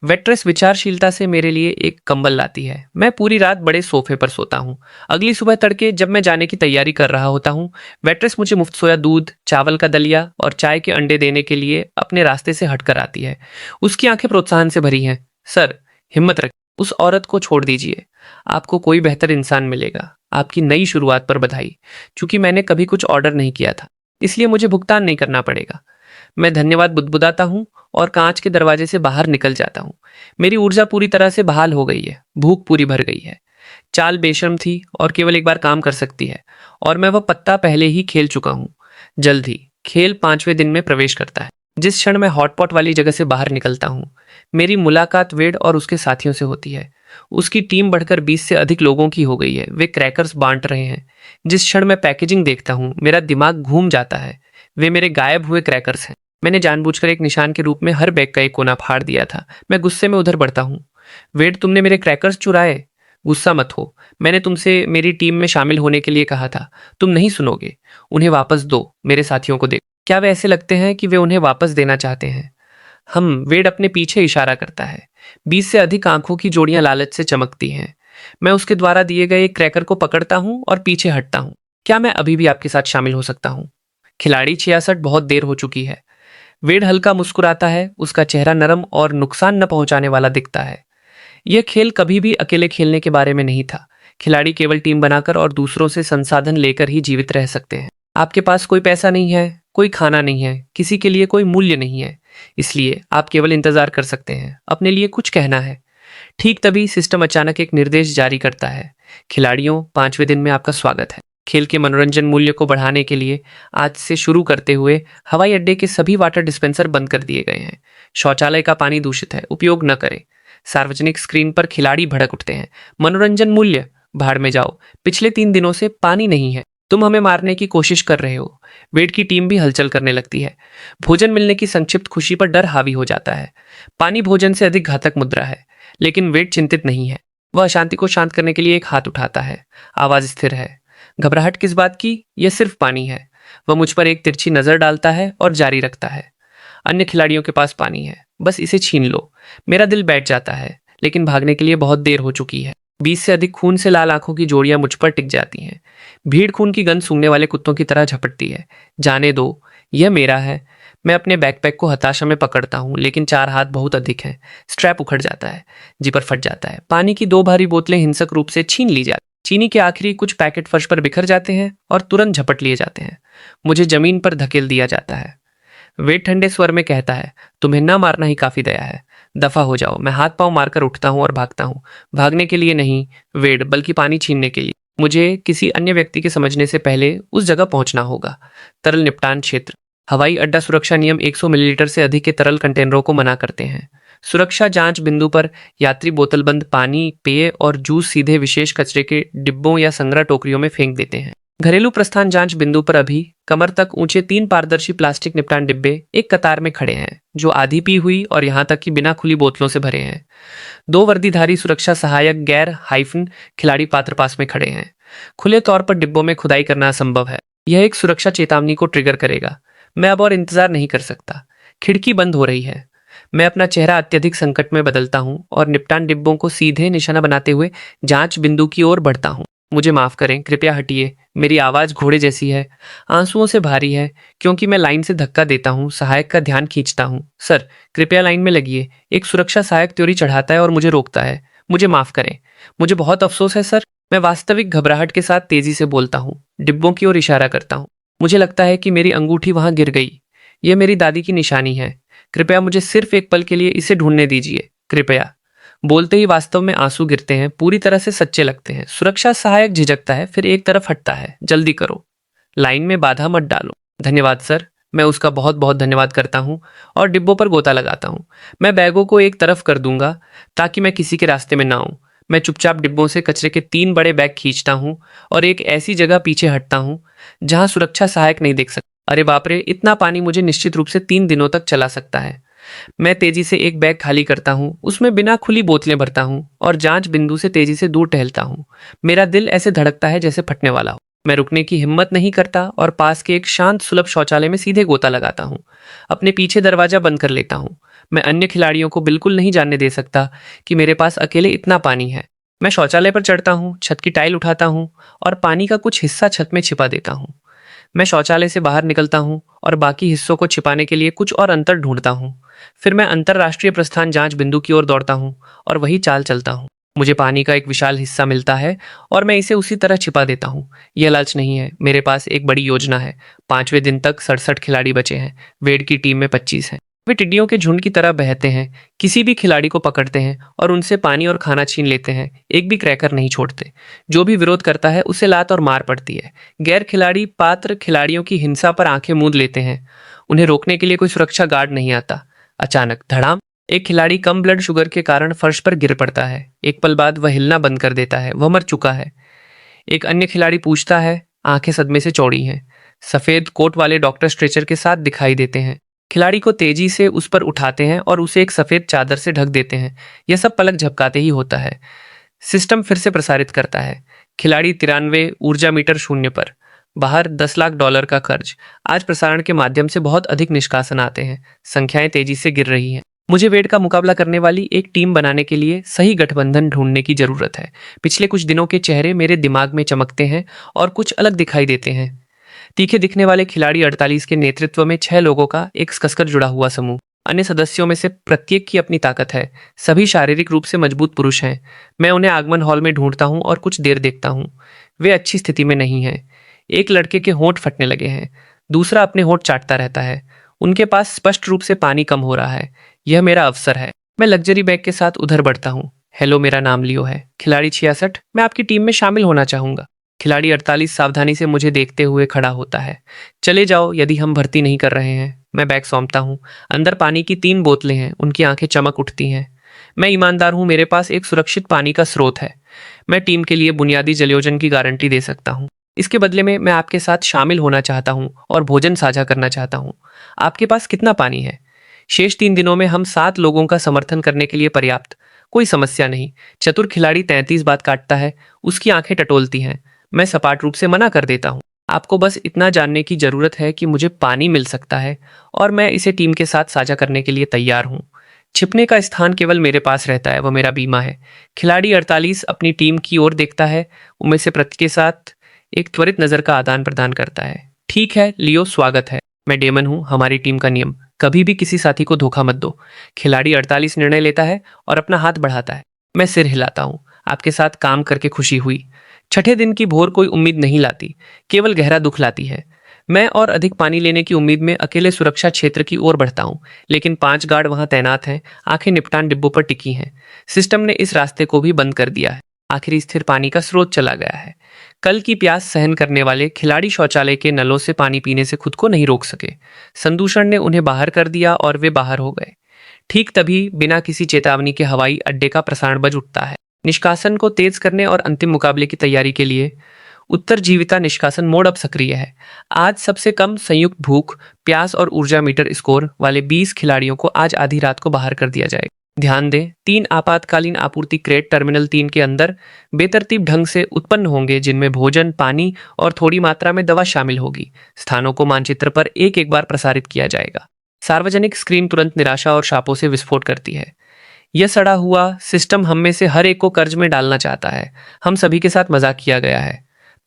वेट्रेस विचारशीलता से मेरे लिए एक कंबल लाती है। मैं पूरी रात बड़े सोफे पर सोता हूँ। अगली सुबह तड़के जब मैं जाने की तैयारी कर रहा होता हूँ, वेट्रेस मुझे मुफ्त सोया दूध, चावल का दलिया और चाय के अंडे देने के लिए अपने रास्ते से हटकर आती है। उसकी आंखें प्रोत्साहन से भरी हैं। सर, हिम्मत रखिए, उस औरत को छोड़ दीजिए, आपको कोई बेहतर इंसान मिलेगा। आपकी नई शुरुआत पर बधाई। चूंकि मैंने कभी कुछ ऑर्डर नहीं किया था, इसलिए मुझे भुगतान नहीं करना पड़ेगा। मैं धन्यवाद बुदबुदाता हूँ और कांच के दरवाजे से बाहर निकल जाता हूँ। मेरी ऊर्जा पूरी तरह से बहाल हो गई है, भूख पूरी भर गई है। चाल बेशर्म थी और केवल एक बार काम कर सकती है, और मैं वह पत्ता पहले ही खेल चुका हूँ। जल्द ही खेल 5वें दिन में प्रवेश करता है। जिस क्षण मैं हॉटपॉट वाली जगह से बाहर निकलता हूँ, मेरी मुलाकात वेड और उसके साथियों से होती है। उसकी टीम बढ़कर 20 से अधिक लोगों की हो गई है। वे क्रैकर्स बांट रहे हैं। जिस क्षण मैं पैकेजिंग देखता हूँ, मेरा दिमाग घूम जाता है। वे मेरे गायब हुए क्रैकर्स हैं। मैंने जानबूझकर एक निशान के रूप में हर बैग का एक कोना फाड़ दिया था। मैं गुस्से में उधर बढ़ता हूँ। वेड, तुमने मेरे क्रैकर्स चुराए। गुस्सा मत हो, मैंने तुमसे मेरी टीम में शामिल होने के लिए कहा था। तुम नहीं सुनोगे। उन्हें वापस दो। मेरे साथियों को दे। क्या वे ऐसे लगते हैं कि वे उन्हें वापस देना चाहते हैं? वेड अपने पीछे इशारा करता है। 20 से अधिक आंखों की जोड़ियां लालच से चमकती हैं। मैं उसके द्वारा दिए गए एक क्रैकर को पकड़ता हूं और पीछे हटता हूं। क्या मैं अभी भी आपके साथ शामिल हो सकता हूं? खिलाड़ी 66, बहुत देर हो चुकी है। वेड हल्का मुस्कुराता है। उसका चेहरा नरम और नुकसान न पहुंचाने वाला दिखता है। यह खेल कभी भी अकेले खेलने के बारे में नहीं था। खिलाड़ी केवल टीम बनाकर और दूसरों से संसाधन लेकर ही जीवित रह सकते हैं। आपके पास कोई पैसा नहीं है, कोई खाना नहीं है, किसी के लिए कोई मूल्य नहीं है। इसलिए आप केवल इंतजार कर सकते हैं। अपने लिए कुछ कहना है। ठीक तभी सिस्टम अचानक एक निर्देश जारी करता है। खिलाड़ियों, 5वें दिन में आपका स्वागत है। खेल के मनोरंजन मूल्य को बढ़ाने के लिए आज से शुरू करते हुए हवाई अड्डे के सभी वाटर डिस्पेंसर बंद कर दिए गए हैं। शौचालय का पानी दूषित है, उपयोग न करें। सार्वजनिक स्क्रीन पर खिलाड़ी भड़क उठते हैं। मनोरंजन मूल्य, भाड़ में जाओ। पिछले 3 दिनों से पानी नहीं है। तुम हमें मारने की कोशिश कर रहे हो। वेड की टीम भी हलचल करने लगती है। भोजन मिलने की संक्षिप्त खुशी पर डर हावी हो जाता है। पानी भोजन से अधिक घातक मुद्रा है। लेकिन वेड चिंतित नहीं है। वह अशांति को शांत करने के लिए एक हाथ उठाता है। आवाज स्थिर है। घबराहट किस बात की? यह सिर्फ पानी है। वह मुझ पर एक तिरछी नजर डालता है और जारी रखता है। अन्य खिलाड़ियों के पास पानी है, बस इसे छीन लो। मेरा दिल बैठ जाता है, लेकिन भागने के लिए बहुत देर हो चुकी है। 20 से अधिक खून से लाल आंखों की जोड़ियां मुझ पर टिक जाती हैं। भीड़ खून की गंध सूंघने वाले कुत्तों की तरह झपटती है। जाने दो, यह मेरा है। मैं अपने बैकपैक को हताशा में पकड़ता हूँ, लेकिन 4 हाथ बहुत अधिक हैं। स्ट्रैप उखड़ जाता है, जिपर फट जाता है। पानी की 2 भारी बोतलें हिंसक रूप से छीन ली जाती। चीनी के आखिरी कुछ पैकेट फर्श पर बिखर जाते हैं और तुरंत झपट लिए जाते हैं। मुझे जमीन पर धकेल दिया जाता है। वेद ठंडे स्वर में कहता है, तुम्हें न मारना ही काफी दया है। दफा हो जाओ। मैं हाथ पांव मारकर उठता हूं और भागता हूं। भागने के लिए नहीं, वेड, बल्कि पानी छीनने के लिए। मुझे किसी अन्य व्यक्ति के समझने से पहले उस जगह पहुंचना होगा। तरल निपटान क्षेत्र। हवाई अड्डा सुरक्षा नियम 100 मिलीलीटर से अधिक के तरल कंटेनरों को मना करते हैं। सुरक्षा जांच बिंदु पर यात्री बोतलबंद पानी, पेय और जूस सीधे विशेष कचरे के डिब्बों या संग्रह टोकरियों में फेंक देते हैं। घरेलू प्रस्थान जांच बिंदु पर अभी कमर तक ऊंचे 3 पारदर्शी प्लास्टिक निपटान डिब्बे एक कतार में खड़े हैं, जो आधी पी हुई और यहां तक कि बिना खुली बोतलों से भरे हैं। 2 वर्दीधारी सुरक्षा सहायक गैर हाइफन खिलाड़ी पात्र पास में खड़े हैं। खुले तौर पर डिब्बों में खुदाई करना असंभव है। यह एक सुरक्षा चेतावनी को ट्रिगर करेगा। मैं अब और इंतजार नहीं कर सकता। खिड़की बंद हो रही है। मैं अपना चेहरा अत्यधिक संकट में बदलता हूं और निपटान डिब्बों को सीधे निशाना बनाते हुए जांच बिंदु की ओर बढ़ता हूं। मुझे माफ करें, कृपया हटिए। मेरी आवाज घोड़े जैसी है, आंसुओं से भारी है, क्योंकि मैं लाइन से धक्का देता हूं, सहायक का ध्यान खींचता हूं। सर, कृपया लाइन में लगिए। एक सुरक्षा सहायक त्योरी चढ़ाता है और मुझे रोकता है। मुझे माफ करें। मुझे बहुत अफसोस है सर। मैं वास्तविक घबराहट के साथ तेजी से बोलता हूँ। डिब्बों की ओर इशारा करता हूँ। मुझे लगता है कि मेरी अंगूठी वहां गिर गई। यह मेरी दादी की निशानी है। कृपया मुझे सिर्फ एक पल के लिए इसे ढूंढने दीजिए, कृपया। बोलते ही वास्तव में आंसू गिरते हैं, पूरी तरह से सच्चे लगते हैं। सुरक्षा सहायक झिझकता है, फिर एक तरफ हटता है। जल्दी करो, लाइन में बाधा मत डालो। धन्यवाद सर। मैं उसका बहुत बहुत धन्यवाद करता हूँ और डिब्बों पर गोता लगाता हूँ। मैं बैगों को एक तरफ कर दूंगा ताकि मैं किसी के रास्ते में ना आऊं। मैं चुपचाप डिब्बों से कचरे के 3 बड़े बैग खींचता हूँ और एक ऐसी जगह पीछे हटता हूँ जहां सुरक्षा सहायक नहीं देख सकता। अरे बाप रे, इतना पानी मुझे निश्चित रूप से 3 दिनों तक चला सकता है। मैं तेजी से एक बैग खाली करता हूँ, उसमें बिना खुली बोतलें भरता हूँ और जांच बिंदु से तेजी से दूर टहलता हूँ। मेरा दिल ऐसे धड़कता है जैसे फटने वाला हो। मैं रुकने की हिम्मत नहीं करता और पास के एक शांत सुलभ शौचालय में सीधे गोता लगाता हूँ। अपने पीछे दरवाजा बंद कर लेता हूँ। मैं अन्य खिलाड़ियों को बिल्कुल नहीं जानने दे सकता कि मेरे पास अकेले इतना पानी है। मैं शौचालय पर चढ़ता हूँ, छत की टाइल उठाता हूँ और पानी का कुछ हिस्सा छत में छिपा देता हूँ। मैं शौचालय से बाहर निकलता हूँ और बाकी हिस्सों को छिपाने के लिए कुछ और अंतर ढूंढता हूँ। फिर मैं अंतरराष्ट्रीय प्रस्थान जांच बिंदु की ओर दौड़ता हूँ और वही चाल चलता हूँ। मुझे पानी का एक विशाल हिस्सा मिलता है और मैं इसे उसी तरह छिपा देता हूँ। यह लालच नहीं है, मेरे पास एक बड़ी योजना है। 5वें दिन तक 67 खिलाड़ी बचे हैं। वेड की टीम में 25 हैं। वे टिड्डियों के झुंड की तरह बहते हैं, किसी भी खिलाड़ी को पकड़ते हैं और उनसे पानी और खाना छीन लेते हैं। एक भी क्रैकर नहीं छोड़ते। जो भी विरोध करता है उसे लात और मार पड़ती है। गैर खिलाड़ी पात्र खिलाड़ियों की हिंसा पर आंखें मूंद लेते हैं। उन्हें रोकने के लिए कोई सुरक्षा गार्ड नहीं आता। अचानक धड़ाम, एक खिलाड़ी कम ब्लड शुगर के कारण फर्श पर गिर पड़ता है। एक पल बाद वह हिलना बंद कर देता है, वह मर चुका है। एक अन्य खिलाड़ी पूछता है, आंखें सदमे से चौड़ी हैं। सफेद कोट वाले डॉक्टर स्ट्रेचर के साथ दिखाई देते हैं। खिलाड़ी को तेजी से उस पर उठाते हैं और उसे एक सफेद चादर से ढक देते हैं। यह सब पलक झपकाते ही होता है। सिस्टम फिर से प्रसारित करता है। खिलाड़ी 93 ऊर्जा मीटर शून्य पर। बाहर $10 लाख का कर्ज। आज प्रसारण के माध्यम से बहुत अधिक निष्कासन आते हैं। संख्याएं तेजी से गिर रही हैं। मुझे वेड का मुकाबला करने वाली एक टीम बनाने के लिए सही गठबंधन ढूंढने की जरूरत है। पिछले कुछ दिनों के चेहरे मेरे दिमाग में चमकते हैं और कुछ अलग दिखाई देते हैं। तीखे दिखने वाले खिलाड़ी 48 के नेतृत्व में 6 लोगों का एक कसकर जुड़ा हुआ समूह। अन्य सदस्यों में से प्रत्येक की अपनी ताकत है। सभी शारीरिक रूप से मजबूत पुरुष हैं। मैं उन्हें आगमन हॉल में ढूंढता हूं और कुछ देर देखता हूं। वे अच्छी स्थिति में नहीं हैं। एक लड़के के होंठ फटने लगे हैं। दूसरा अपने होंठ चाटता रहता है। उनके पास स्पष्ट रूप से पानी कम हो रहा है। यह मेरा अवसर है। मैं लग्जरी बैग के साथ उधर बढ़ता हूँ। हेलो, मेरा नाम लियो है। खिलाड़ी 66, मैं आपकी टीम में शामिल होना चाहूंगा। खिलाड़ी 48 सावधानी से मुझे देखते हुए खड़ा होता है। चले जाओ यदि हम भर्ती नहीं कर रहे हैं। मैं बैग सौंपता हूँ। अंदर पानी की 3 बोतलें हैं। उनकी आंखें चमक उठती हैं। मैं ईमानदार हूँ, मेरे पास एक सुरक्षित पानी का स्रोत है। मैं टीम के लिए बुनियादी जलयोजन की गारंटी दे सकता हूँ। इसके बदले में मैं आपके साथ शामिल होना चाहता हूँ और भोजन साझा करना चाहता हूँ। आपके पास कितना पानी है? शेष 3 दिनों में हम 7 लोगों का समर्थन करने के लिए पर्याप्त। कोई समस्या नहीं। चतुर खिलाड़ी 33 बात काटता है। उसकी आंखें टटोलती हैं। मैं सपाट रूप से मना कर देता हूँ। आपको बस इतना जानने की जरूरत है कि मुझे पानी मिल सकता है और मैं इसे टीम के साथ साझा करने के लिए तैयार हूँ। छिपने का स्थान केवल मेरे पास रहता है, वह मेरा बीमा है। खिलाड़ी 48 अपनी टीम की ओर देखता है। उनमें से प्रत्येक के साथ एक त्वरित नजर का आदान प्रदान करता है। ठीक है लियो, स्वागत है। मैं डेमन हूँ। हमारी टीम का नियम, कभी भी किसी साथी को धोखा मत दो। खिलाड़ी 48 निर्णय लेता है और अपना हाथ बढ़ाता है। मैं सिर हिलाता हूँ। आपके साथ काम करके खुशी हुई। छठे दिन की भोर कोई उम्मीद नहीं लाती, केवल गहरा दुख लाती है। मैं और अधिक पानी लेने की उम्मीद में अकेले सुरक्षा क्षेत्र की ओर बढ़ता हूँ, लेकिन 5 गार्ड वहां तैनात हैं। आंखें निपटान डिब्बों पर टिकी हैं। सिस्टम ने इस रास्ते को भी बंद कर दिया है। आखिरी स्थिर पानी का स्रोत चला गया है। कल की प्यास सहन करने वाले खिलाड़ी शौचालय के नलों से पानी पीने से खुद को नहीं रोक सके। संदूषण ने उन्हें बाहर कर दिया और वे बाहर हो गए। ठीक तभी बिना किसी चेतावनी के हवाई अड्डे का प्रसारण बज उठता है। निष्कासन को तेज करने और अंतिम मुकाबले की तैयारी के लिए उत्तर जीविता निष्कासन मोड अब सक्रिय है। आज सबसे कम संयुक्त भूख, प्यास और ऊर्जा मीटर स्कोर वाले 20 खिलाड़ियों को आज आधी रात को बाहर कर दिया जाएगा। ध्यान दें, 3 आपातकालीन आपूर्ति क्रेट टर्मिनल 3 के अंदर बेतरतीब ढंग से उत्पन्न होंगे, जिनमें भोजन, पानी और थोड़ी मात्रा में दवा शामिल होगी। स्थानों को मानचित्र पर एक एक बार प्रसारित किया जाएगा। सार्वजनिक स्क्रीन तुरंत निराशा और शापों से विस्फोट करती है। यह सड़ा हुआ सिस्टम हम में से हर एक को कर्ज में डालना चाहता है। हम सभी के साथ मजाक किया गया है।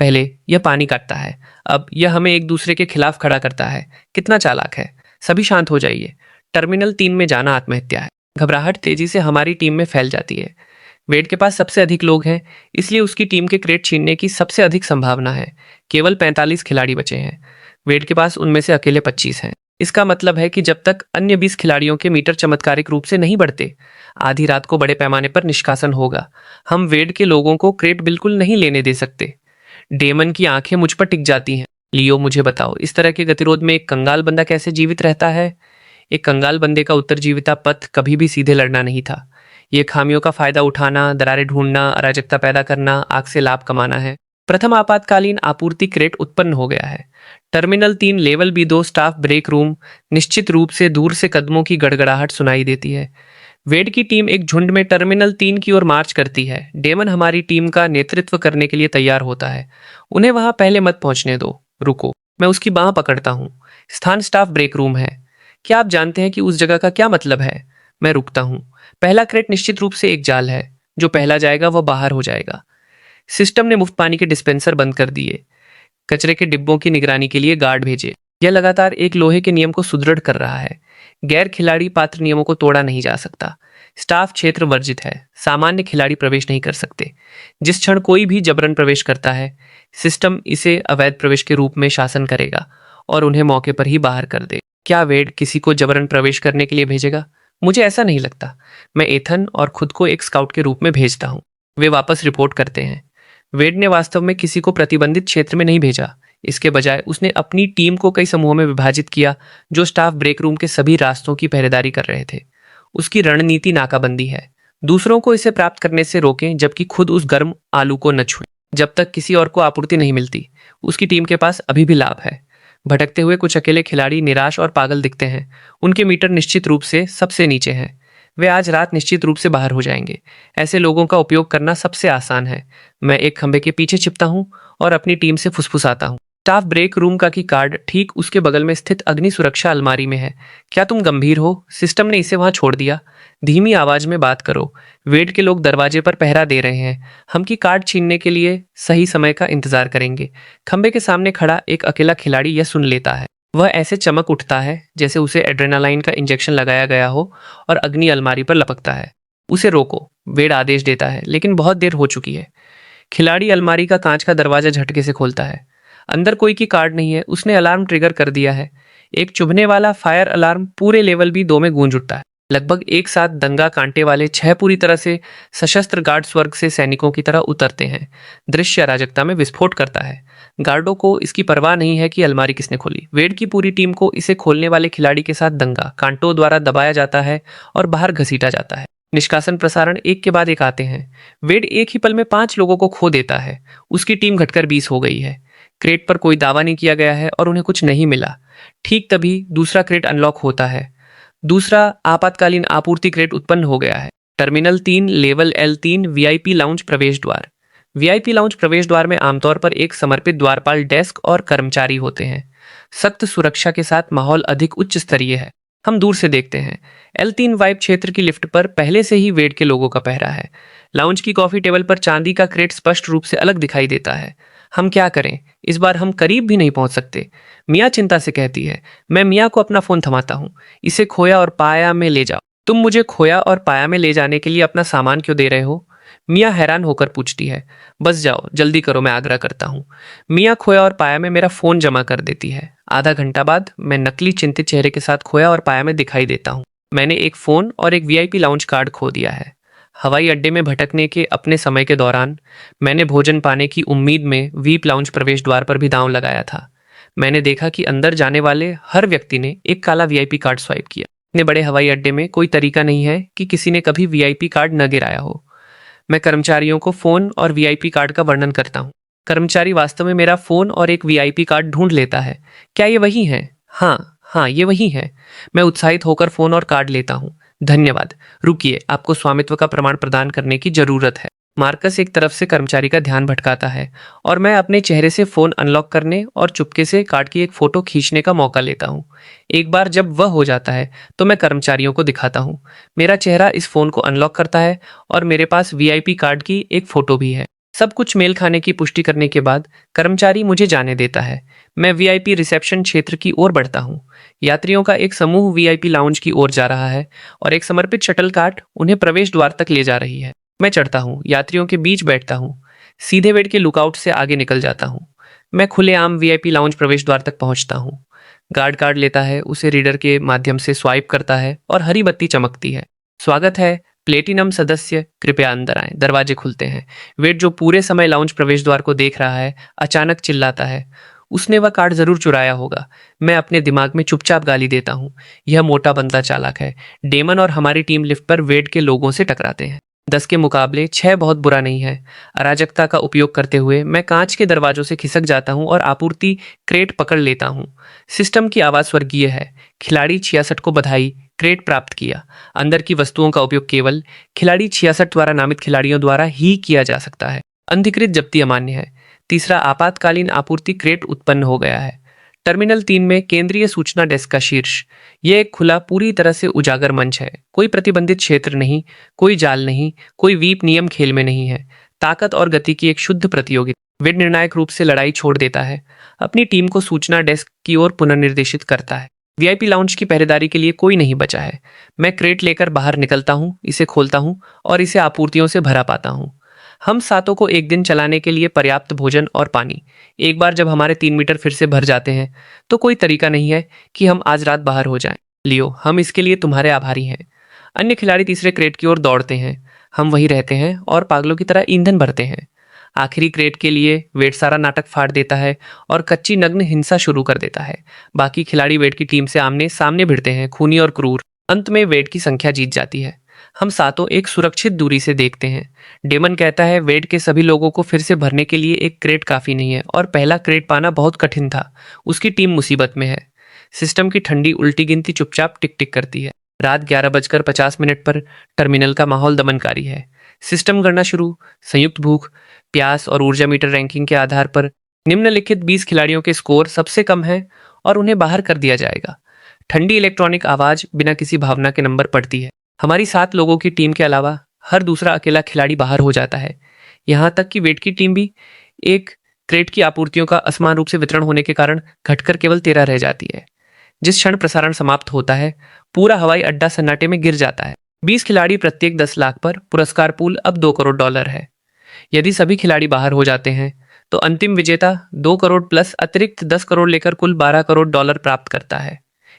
पहले यह पानी काटता है, अब यह हमें एक दूसरे के खिलाफ खड़ा करता है। कितना चालाक है। सभी शांत हो जाइए। टर्मिनल 3 में जाना आत्महत्या है। घबराहट तेजी से हमारी टीम में फैल जाती है। वेड के पास सबसे अधिक लोग हैं, इसलिए उसकी टीम के क्रेट छीनने की सबसे अधिक संभावना है। केवल 45 खिलाड़ी बचे हैं। वेड के पास उनमें से अकेले 25 हैं। इसका मतलब है कि जब तक अन्य 20 खिलाड़ियों के मीटर चमत्कारिक रूप से नहीं बढ़ते, आधी रात को बड़े पैमाने पर निष्कासन होगा। हम वेड के लोगों को क्रेट बिल्कुल नहीं लेने दे सकते। डेमन की आंखें मुझ पर टिक जाती हैं। लियो, मुझे बताओ, इस तरह के गतिरोध में एक कंगाल बंदा कैसे जीवित रहता है? एक कंगाल बंदे का उत्तरजीविता पथ कभी भी सीधे लड़ना नहीं था। ये खामियों का फायदा उठाना, दरारें ढूंढना, अराजकता पैदा करना, आग से लाभ कमाना है। प्रथम आपातकालीन आपूर्ति क्रेट उत्पन्न हो गया है। Terminal 3 level B2 staff break room. निश्चित रूप से दूर से कदमों की गड़गड़ाहट सुनाई देती है। वेड की टीम एक झुंड में टर्मिनल 3 की ओर मार्च करती है। डेमन हमारी टीम का नेतृत्व करने के लिए तैयार होता है। उन्हें वहां पहले मत पहुंचने दो। रुको। मैं उसकी बांह पकड़ता हूं। स्थान स्टाफ ब्रेक रूम है। क्या आप जानते हैं कि उस जगह का क्या मतलब है? मैं रुकता हूं। पहला क्रेट निश्चित रूप से एक जाल है। जो पहला जाएगा वह बाहर हो जाएगा। सिस्टम ने मुफ्त पानी के डिस्पेंसर बंद कर दिए। कचरे के डिब्बों की निगरानी के लिए गार्ड भेजे। यह लगातार एक लोहे के नियम को सुदृढ़ कर रहा है। गैर खिलाड़ी पात्र नियमों को तोड़ा नहीं जा सकता। स्टाफ क्षेत्र वर्जित है, सामान्य खिलाड़ी प्रवेश नहीं कर सकते। जिस क्षण कोई भी जबरन प्रवेश करता है, सिस्टम इसे अवैध प्रवेश के रूप में शासन करेगा और उन्हें मौके पर ही बाहर कर दे। क्या वेड किसी को जबरन प्रवेश करने के लिए भेजेगा? मुझे ऐसा नहीं लगता। मैं एथन और खुद को एक स्काउट के रूप में भेजता हूँ। वे वापस रिपोर्ट करते हैं। वेड ने वास्तव में किसी को प्रतिबंधित क्षेत्र में नहीं भेजा। इसके बजाय उसने अपनी टीम को कई समूहों में विभाजित किया, जो स्टाफ ब्रेक रूम के सभी रास्तों की पहरेदारी कर रहे थे। उसकी रणनीति नाकाबंदी है। दूसरों को इसे प्राप्त करने से रोकें, जबकि खुद उस गर्म आलू को न छुएं। जब तक किसी और को आपूर्ति नहीं मिलती, उसकी टीम के पास अभी भी लाभ है। भटकते हुए कुछ अकेले खिलाड़ी निराश और पागल दिखते हैं। उनके मीटर निश्चित रूप से सबसे नीचे हैं। वे आज रात निश्चित रूप से बाहर हो जाएंगे। ऐसे लोगों का उपयोग करना सबसे आसान है। मैं एक खंभे के पीछे छिपता हूँ और अपनी टीम से फुसफुसाता हूँ। स्टाफ ब्रेक रूम का की कार्ड ठीक उसके बगल में स्थित अग्नि सुरक्षा अलमारी में है। क्या तुम गंभीर हो? सिस्टम ने इसे वहां छोड़ दिया। धीमी आवाज में बात करो। वेड के लोग दरवाजे पर पहरा दे रहे हैं। हम की कार्ड छीनने के लिए सही समय का इंतजार करेंगे। खंबे के सामने खड़ा एक अकेला खिलाड़ी यह सुन लेता है। वह ऐसे चमक उठता है जैसे उसे एड्रेनालाइन का इंजेक्शन लगाया गया हो और अग्नि अलमारी पर लपकता है। उसे रोको, वेड आदेश देता है, लेकिन बहुत देर हो चुकी है। खिलाड़ी अलमारी का कांच का दरवाजा झटके से खोलता है। अंदर कोई की कार्ड नहीं है। उसने अलार्म ट्रिगर कर दिया है। एक चुभने वाला फायर अलार्म पूरे लेवल भी 2 में गूंज उठता है। लगभग एक साथ दंगा कांटे वाले 6 पूरी तरह से सशस्त्र गार्ड स्वर्ग से सैनिकों की तरह उतरते हैं। दृश्य अराजकता में विस्फोट करता है। गार्डों को इसकी परवाह नहीं है कि अलमारी किसने खोली। वेड की पूरी टीम को इसे खोलने वाले खिलाड़ी के साथ दंगा कांटों द्वारा दबाया जाता है और बाहर घसीटा जाता है। निष्कासन प्रसारण एक के बाद एक आते हैं। वेड एक ही पल में 5 लोगों को खो देता है। उसकी टीम घटकर 20 हो गई है। क्रेट पर कोई दावा नहीं किया गया है और उन्हें कुछ नहीं मिला। ठीक तभी दूसरा क्रेट अनलॉक होता है। दूसरा आपातकालीन आपूर्ति क्रेट उत्पन्न हो गया है। Terminal 3 level L3 VIP lounge प्रवेश द्वार। वीआईपी लाउंज प्रवेश द्वार में आमतौर पर एक समर्पित द्वारपाल डेस्क और कर्मचारी होते हैं। सख्त सुरक्षा के साथ माहौल अधिक उच्च स्तरीय है। हम दूर से देखते हैं। L3 वाइब क्षेत्र की लिफ्ट पर पहले से ही वेड के लोगों का पहरा है। लाउंज की कॉफी टेबल पर चांदी का क्रेट स्पष्ट रूप से अलग दिखाई देता है। हम क्या करें? इस बार हम करीब भी नहीं पहुंच सकते। मिया चिंता से कहती है। मैं मिया को अपना फोन थमाता हूँ। इसे खोया और पाया में ले जाओ। तुम मुझे खोया और पाया में ले जाने के लिए अपना सामान क्यों दे रहे हो? मिया हैरान होकर पूछती है। बस जाओ, जल्दी करो, मैं आग्रह करता हूँ। मिया खोया और पाया में मेरा फोन जमा कर देती है। आधा घंटा बाद मैं नकली चिंतित चेहरे के साथ खोया और पाया में दिखाई देता हूँ। मैंने एक फोन और एक वीआईपी लाउंज कार्ड खो दिया है। हवाई अड्डे में भटकने के अपने समय के दौरान मैंने भोजन पाने की उम्मीद में वीप लाउंज प्रवेश द्वार पर भी दांव लगाया था। मैंने देखा कि अंदर जाने वाले हर व्यक्ति ने एक काला वीआईपी कार्ड स्वाइप किया। इतने बड़े हवाई अड्डे में कोई तरीका नहीं है कि किसी ने कभी वीआईपी कार्ड न गिराया हो। मैं कर्मचारियों को फोन और वीआईपी कार्ड का वर्णन करता हूँ। कर्मचारी वास्तव में मेरा फोन और एक वीआईपी कार्ड ढूंढ लेता है। क्या ये वही है? हाँ, ये वही है। मैं उत्साहित होकर फोन और कार्ड लेता हूँ। धन्यवाद। रुकिए, आपको स्वामित्व का प्रमाण प्रदान करने की जरूरत है। मार्कस एक तरफ से कर्मचारी का ध्यान भटकाता है और मैं अपने चेहरे से फोन अनलॉक करने और चुपके से कार्ड की एक फोटो खींचने का मौका लेता हूँ। एक बार जब वह हो जाता है तो मैं कर्मचारियों को दिखाता हूँ। मेरा चेहरा इस फोन को अनलॉक करता है और मेरे पास वीआईपी कार्ड की एक फोटो भी है। सब कुछ मेल खाने की पुष्टि करने के बाद कर्मचारी मुझे जाने देता है। मैं वीआईपी रिसेप्शन क्षेत्र की ओर बढ़ता हूँ। यात्रियों का एक समूह वीआईपी लाउंज की ओर जा रहा है और एक समर्पित शटल कार्ट उन्हें प्रवेश द्वार तक ले जा रही है। मैं चढ़ता हूँ, यात्रियों के बीच बैठता हूँ, सीधे बेड के लुकआउट से आगे निकल जाता हूँ। मैं खुलेआम वीआईपी लाउंज प्रवेश द्वार तक पहुँचता हूँ। गार्ड कार्ड लेता है, उसे रीडर के माध्यम से स्वाइप करता है और हरी बत्ती चमकती है। स्वागत है प्लेटिनम सदस्य, कृपया अंदर आएं। दरवाजे खुलते हैं। वेट, जो पूरे समय लाउंज प्रवेश द्वार को देख रहा है, अचानक चिल्लाता है। उसने वह कार्ड जरूर चुराया होगा। मैं अपने दिमाग में चुपचाप गाली देता हूँ। यह मोटा बंदा चालाक है। डेमन और हमारी टीम लिफ्ट पर वेट के लोगों से टकराते हैं। 10 के मुकाबले 6 बहुत बुरा नहीं है। अराजकता का उपयोग करते हुए मैं कांच के दरवाजों से खिसक जाता हूँ और आपूर्ति क्रेट पकड़ लेता हूँ। सिस्टम की आवाज स्वर्गीय है। खिलाड़ी 66 को बधाई, क्रेट प्राप्त किया। अंदर की वस्तुओं का उपयोग केवल खिलाड़ी 66 द्वारा नामित खिलाड़ियों द्वारा ही किया जा सकता है। अधिकृत जब्ती अमान्य है। तीसरा आपातकालीन आपूर्ति क्रेट उत्पन्न हो गया है। टर्मिनल 3 में केंद्रीय सूचना डेस्क का शीर्ष। यह एक खुला, पूरी तरह से उजागर मंच है। कोई प्रतिबंधित क्षेत्र नहीं, कोई जाल नहीं, कोई वीप नियम खेल में नहीं है। ताकत और गति की एक शुद्ध प्रतियोगिता। वेड निर्णायक रूप से लड़ाई छोड़ देता है, अपनी टीम को सूचना डेस्क की ओर पुनर्निर्देशित करता है। वीआईपी लाउंज की पहरेदारी के लिए कोई नहीं बचा है। मैं क्रेट लेकर बाहर निकलता हूँ, इसे खोलता हूँ और इसे आपूर्तियों से भरा पाता हूँ। हम सातों को एक दिन चलाने के लिए पर्याप्त भोजन और पानी। एक बार जब हमारे 3 मीटर फिर से भर जाते हैं तो कोई तरीका नहीं है कि हम आज रात बाहर हो जाएं। लियो, हम इसके लिए तुम्हारे आभारी हैं। अन्य खिलाड़ी तीसरे क्रेट की ओर दौड़ते हैं। हम वहीं रहते हैं और पागलों की तरह ईंधन भरते हैं। आखिरी क्रेट के लिए वेट सारा नाटक फाड़ देता है और कच्ची नग्न हिंसा शुरू कर देता है। बाकी खिलाड़ी वेट की टीम से आमने सामने भिड़ते हैं, खूनी और क्रूर। अंत में वेट की संख्या जीत जाती है। हम सातों एक सुरक्षित दूरी से देखते हैं। डेमन कहता है वेट के सभी लोगों को फिर से भरने के लिए एक क्रेट काफी नहीं है और पहला क्रेट पाना बहुत कठिन था। उसकी टीम मुसीबत में है। सिस्टम की ठंडी उल्टी गिनती चुपचाप टिक टिक करती है। रात 11:50 पर टर्मिनल का माहौल दमनकारी है। सिस्टम गणना शुरू। संयुक्त भूख, प्यास और ऊर्जा मीटर रैंकिंग के आधार पर निम्नलिखित 20 खिलाड़ियों के स्कोर सबसे कम हैं और उन्हें बाहर कर दिया जाएगा। ठंडी इलेक्ट्रॉनिक आवाज बिना किसी भावना के नंबर पढ़ती है। हमारी 7 लोगों की टीम के अलावा हर दूसरा अकेला खिलाड़ी बाहर हो जाता है। यहाँ तक कि वेट की टीम भी एक क्रेट की आपूर्तियों का असमान रूप से वितरण होने के कारण घटकर केवल 13 रह जाती है। जिस क्षण प्रसारण समाप्त होता है पूरा हवाई अड्डा सन्नाटे में गिर जाता है। 20 खिलाड़ी प्रत्येक 10 लाख पर पुरस्कार पूल अब $2 करोड़ है। यदि सभी खिलाड़ी बाहर हो जाते हैं तो अंतिम विजेता 2 करोड़ प्लस अतिरिक्त 10 करोड़ लेकर कुल $12 करोड़ प्राप्त करता है।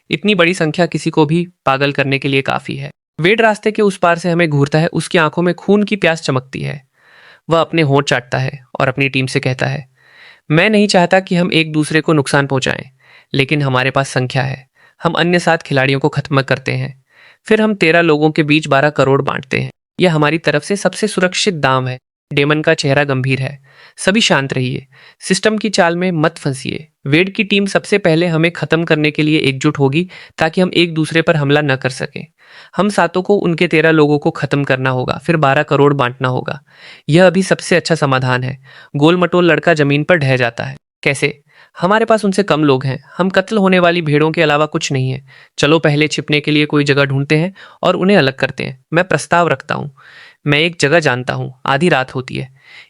इतनी बड़ी संख्या किसी को भी पागल करने के लिए काफी है। वेड रास्ते के उस पार से हमें घूरता है। उसकी आंखों में खून की प्यास चमकती है। वह अपने होंठ चाटता है और अपनी टीम से कहता है, मैं नहीं चाहता कि हम एक दूसरे को नुकसान पहुंचाएं, लेकिन हमारे पास संख्या है। हम अन्य 7 खिलाड़ियों को खत्म करते हैं। फिर हम 13 लोगों के बीच 12 करोड़ बांटते हैं। यह हमारी तरफ से सबसे सुरक्षित दाम है। डेमन का चेहरा गंभीर है। सभी शांत रहिए। सिस्टम की चाल में मत फंसिए। वेड की टीम सबसे पहले हमें खत्म करने के लिए एकजुट होगी ताकि हम एक दूसरे पर हमला न कर सकें। हम सातों को उनके 13 लोगों को खत्म करना होगा, फिर 12 करोड़ बांटना होगा। यह अभी सबसे अच्छा समाधान है। गोल मटोल लड़का जमीन पर ढह जाता है। कैसे? हमारे पास उनसे कम लोग हैं। हम कत्ल होने वाली भेड़ों के अलावा कुछ नहीं है। चलो पहले छिपने के लिए कोई जगह ढूंढते हैं और उन्हें अलग करते हैं। मैं प्रस्ताव रखता हूँ। मैं एक जगह जानता हूँ। आधी रात होती है।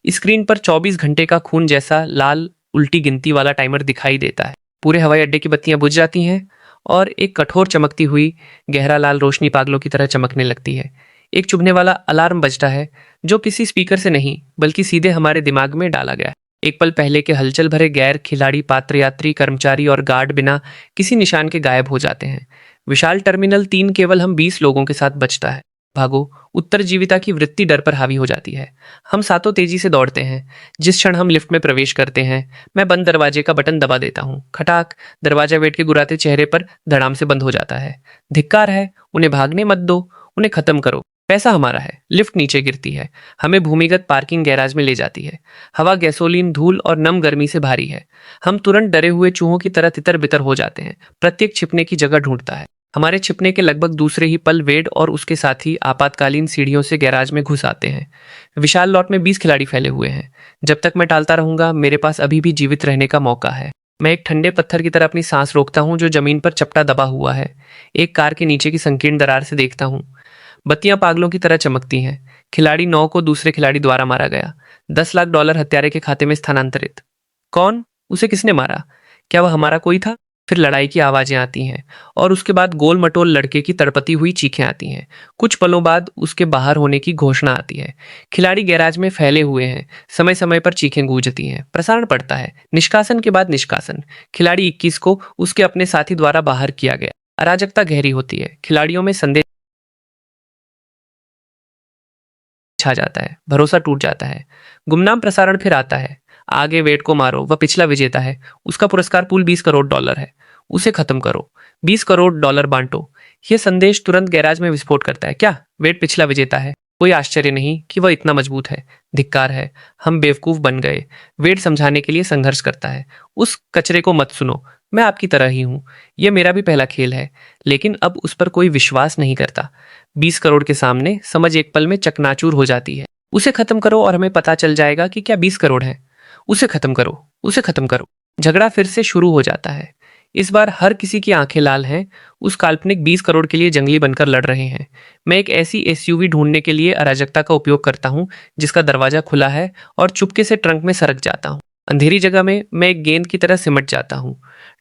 स्क्रीन पर 24 घंटे का खून जैसा लाल उल्टी गिनती वाला टाइमर दिखाई देता है। पूरे हवाई अड्डे की बत्तियां बुझ जाती हैं और एक कठोर चमकती हुई गहरा लाल रोशनी पागलों की तरह चमकने लगती है। एक चुभने वाला अलार्म बजता है जो किसी स्पीकर से नहीं बल्कि सीधे हमारे दिमाग में डाला गया है। एक पल पहले के हलचल भरे गैर खिलाड़ी, पात्र यात्री, कर्मचारी और गार्ड बिना किसी निशान के गायब हो जाते हैं। विशाल टर्मिनल 3 केवल हम 20 लोगों के साथ बचता है। भागो। उत्तरजीविता की वृत्ति डर पर हावी हो जाती है। हम सातों तेजी से दौड़ते हैं। जिस क्षण हम लिफ्ट में प्रवेश करते हैं मैं बंद दरवाजे का बटन दबा देता हूँ। खटाक। दरवाजा वेट के गुराते चेहरे पर धड़ाम से बंद हो जाता है। धिक्कार है। उन्हें भागने मत दो। उन्हें खत्म करो। पैसा हमारा है। लिफ्ट नीचे गिरती है। हमें भूमिगत पार्किंग गैराज में ले जाती है। हवा गैसोलीन, धूल और नम गर्मी से भारी है। हम तुरंत डरे हुए चूहों की तरह तितर बितर हो जाते हैं। प्रत्येक छिपने की जगह ढूंढता है। हमारे छिपने के लगभग दूसरे ही पल वेड और उसके साथी आपातकालीन सीढ़ियों से गैराज में घुस आते हैं। विशाल लॉट में 20 खिलाड़ी फैले हुए हैं। जब तक मैं टालता रहूंगा मेरे पास अभी भी जीवित रहने का मौका है। मैं एक ठंडे पत्थर की तरह अपनी सांस रोकता हूं जो जमीन पर चपटा दबा हुआ है। एक कार के नीचे की संकीर्ण दरार से देखता हूं। बत्तियां पागलों की तरह चमकती हैं। खिलाड़ी 9 को दूसरे खिलाड़ी द्वारा मारा गया। $10 लाख हत्यारे के खाते में स्थानांतरित। कौन? उसे किसने मारा? क्या वह हमारा कोई था? फिर लड़ाई की आवाजें आती हैं और उसके बाद गोल मटोल लड़के की तड़पती हुई चीखें आती हैं। कुछ पलों बाद उसके बाहर होने की घोषणा आती है। खिलाड़ी गैराज में फैले हुए हैं। समय समय पर चीखें गूंजती हैं। प्रसारण पड़ता है। निष्कासन के बाद निष्कासन। खिलाड़ी 21 को उसके अपने साथी द्वारा बाहर किया गया। अराजकता गहरी होती है। खिलाड़ियों में संदेह छा जाता है। भरोसा टूट जाता है। गुमनाम प्रसारण फिर आता है। आगे वेट को मारो। वह पिछला विजेता है। उसका पुरस्कार पूल $20 करोड़ है। उसे खत्म करो। $20 करोड़ बांटो। यह संदेश तुरंत गैराज में विस्फोट करता है। क्या वेट पिछला विजेता है? कोई आश्चर्य नहीं कि वह इतना मजबूत है। धिक्कार है। हम बेवकूफ बन गए। वेट समझाने के लिए संघर्ष करता है। उस कचरे को मत सुनो। मैं आपकी तरह ही हूं। यह मेरा भी पहला खेल है। लेकिन अब उस पर कोई विश्वास नहीं करता। 20 करोड़ के सामने समझ एक पल में चकनाचूर हो जाती है। उसे खत्म करो और हमें पता चल जाएगा कि क्या 20 करोड़ है। उसे खत्म करो। उसे खत्म करो। झगड़ा फिर से शुरू हो जाता है। इस बार हर किसी की आंखें लाल हैं। उस काल्पनिक 20 करोड़ के लिए जंगली बनकर लड़ रहे हैं। मैं एक ऐसी एसयूवी ढूंढने के लिए अराजकता का उपयोग करता हूं जिसका दरवाजा खुला है और चुपके से ट्रंक में सरक जाता हूं। अंधेरी जगह में मैं एक गेंद की तरह सिमट जाता हूं।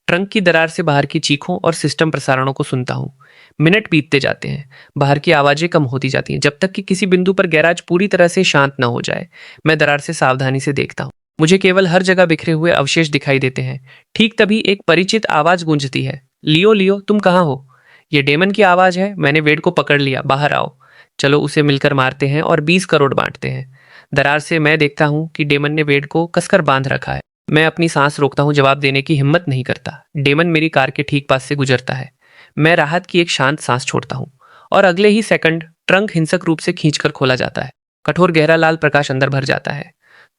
ट्रंक की दरार से बाहर की चीखों और सिस्टम प्रसारणों को सुनता हूँ। मिनट बीतते जाते हैं, बाहर की आवाजें कम होती जाती हैं, जब तक कि किसी बिंदु पर गैराज पूरी तरह से शांत न हो जाए। मैं दरार से सावधानी से देखता हूँ। मुझे केवल हर जगह बिखरे हुए अवशेष दिखाई देते हैं। ठीक तभी एक परिचित आवाज गूंजती है, लियो लियो, तुम कहाँ हो? ये डेमन की आवाज है। मैंने वेड को पकड़ लिया, बाहर आओ। चलो उसे मिलकर मारते हैं और 20 करोड़ बांटते हैं। दरार से मैं देखता हूँ कि डेमन ने वेड को कसकर बांध रखा है। मैं अपनी सांस रोकता हूँ, जवाब देने की हिम्मत नहीं करता। डेमन मेरी कार के ठीक पास से गुजरता है। मैं राहत की एक शांत सांस छोड़ता हूँ और अगले ही सेकंड ट्रंक हिंसक रूप से खींचकर खोला जाता है। कठोर गहरा लाल प्रकाश अंदर भर जाता है।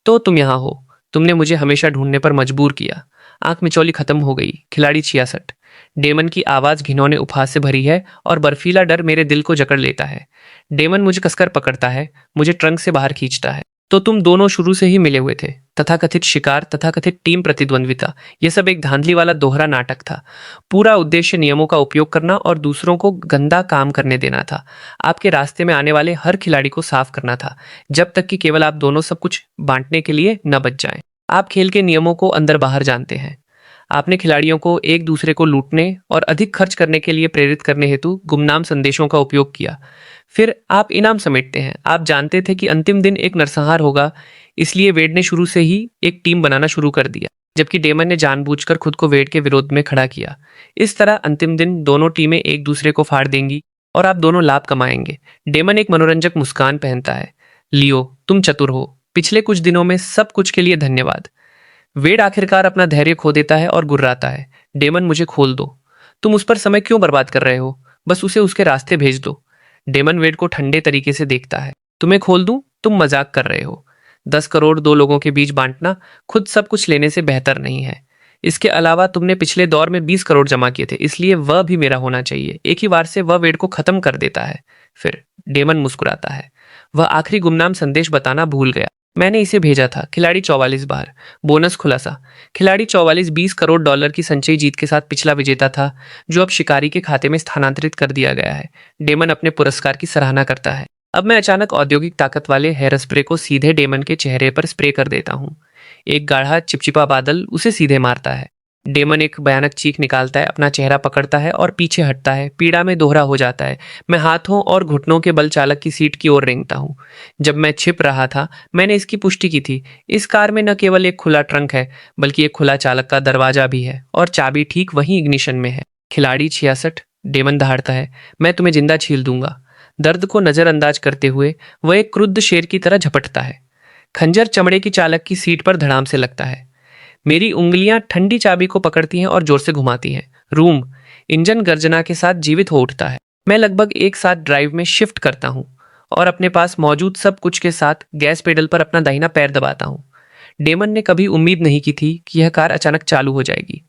तो तुम यहाँ हो। तुमने मुझे हमेशा ढूंढने पर मजबूर किया। आंख मिचौली खत्म हो गई। खिलाड़ी 66। डेमन की आवाज घिनौने उपहास से भरी है और बर्फीला डर मेरे दिल को जकड़ लेता है। डेमन मुझे कसकर पकड़ता है, मुझे ट्रंक से बाहर खींचता है। तो तुम दोनों शुरू से ही मिले हुए थे। तथाकथित शिकार, तथाकथित टीम प्रतिद्वंद्विता, यह सब एक धांधली वाला दोहरा नाटक था। पूरा उद्देश्य नियमों का उपयोग करना और दूसरों को गंदा काम करने देना था। आपके रास्ते में आने वाले हर खिलाड़ी को साफ करना था, जब तक कि केवल आप दोनों सब कुछ बांटने के लिए न बच जाएं। आप खेल के नियमों को अंदर बाहर जानते हैं। आपने खिलाड़ियों को एक दूसरे को लूटने और अधिक खर्च करने के लिए प्रेरित करने हेतु गुमनाम संदेशों का उपयोग किया। फिर आप इनाम समेटते हैं। आप जानते थे कि अंतिम दिन एक नरसंहार होगा, इसलिए वेड ने शुरू से ही एक टीम बनाना शुरू कर दिया, जबकि डेमन ने जानबूझकर खुद को वेड के विरोध में खड़ा किया। इस तरह अंतिम दिन दोनों टीमें एक दूसरे को फाड़ देंगी और आप दोनों लाभ कमाएंगे। डेमन एक मनोरंजक मुस्कान पहनता है। लियो, तुम चतुर हो। पिछले कुछ दिनों में सब कुछ के लिए धन्यवाद। वेड आखिरकार अपना धैर्य खो देता है और गुर्राता है। डेमन, मुझे खोल दो। तुम उस पर समय क्यों बर्बाद कर रहे हो? बस उसे उसके रास्ते भेज दो। डेमन वेड को ठंडे तरीके से देखता है। तुम्हें खोल दूं? तुम मजाक कर रहे हो। 10 करोड़ दो लोगों के बीच बांटना खुद सब कुछ लेने से बेहतर नहीं है। इसके अलावा तुमने पिछले दौर में 20 करोड़ जमा किए थे, इसलिए वह भी मेरा होना चाहिए। एक ही बार से वह वेड को खत्म कर देता है। फिर डेमन मुस्कुराता है। वह आखिरी गुमनाम संदेश बताना भूल गया। मैंने इसे भेजा था। खिलाड़ी 44 बार। बोनस खुलासा। खिलाड़ी 44 20 करोड़ डॉलर की संचयी जीत के साथ पिछला विजेता था, जो अब शिकारी के खाते में स्थानांतरित कर दिया गया है। डेमन अपने पुरस्कार की सराहना करता है। अब मैं अचानक औद्योगिक ताकत वाले हेयर स्प्रे को सीधे डेमन के चेहरे पर स्प्रे कर देता हूँ। एक गाढ़ा चिपचिपा बादल उसे सीधे मारता है। डेमन एक भयानक चीख निकालता है, अपना चेहरा पकड़ता है और पीछे हटता है। पीड़ा में दोहरा हो जाता है। मैं हाथों और घुटनों के बल चालक की सीट की ओर रेंगता हूँ। जब मैं छिप रहा था, मैंने इसकी पुष्टि की थी। इस कार में न केवल एक खुला ट्रंक है, बल्कि एक खुला चालक का दरवाजा भी है और चाबी ठीक वहीं इग्निशन में है। खिलाड़ी 66। डेमन दहाड़ता है, मैं तुम्हें जिंदा छील दूंगा। दर्द को नजरअंदाज करते हुए वह एक क्रुद्ध शेर की तरह झपटता है। खंजर चमड़े की चालक की सीट पर धड़ाम से लगता है। मेरी उंगलियां ठंडी चाबी को पकड़ती हैं और जोर से घुमाती हैं। रूम इंजन गर्जना के साथ जीवित हो उठता है। मैं लगभग एक साथ ड्राइव में शिफ्ट करता हूं और अपने पास मौजूद सब कुछ के साथ गैस पेडल पर अपना दाहिना पैर दबाता हूं। डेमन ने कभी उम्मीद नहीं की थी कि यह कार अचानक चालू हो जाएगी।